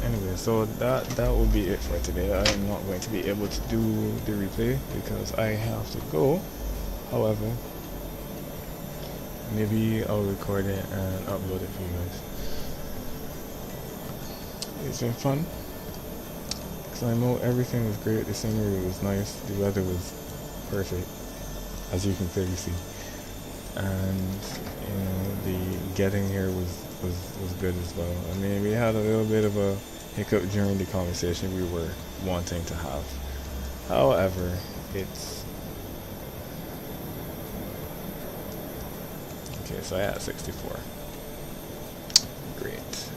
Anyway, so that will be it for today. I am not going to be able to do the replay because I have to go. However, maybe I'll record it and upload it for you guys. It's been fun because I know everything was great. The scenery was nice. The weather was perfect, as you can clearly see, and you know, the getting here was good as well. I mean, we had a little bit of a hiccup during the conversation we were wanting to have. However, it's Okay, so I had 64. Great.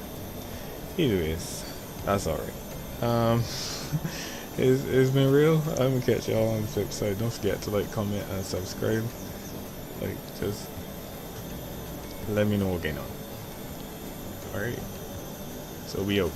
Anyways, that's alright. It's been real. I'm gonna catch y'all on the flip side. Don't forget to like, comment, and subscribe. Like, just let me know what's going on. Alright. So we out.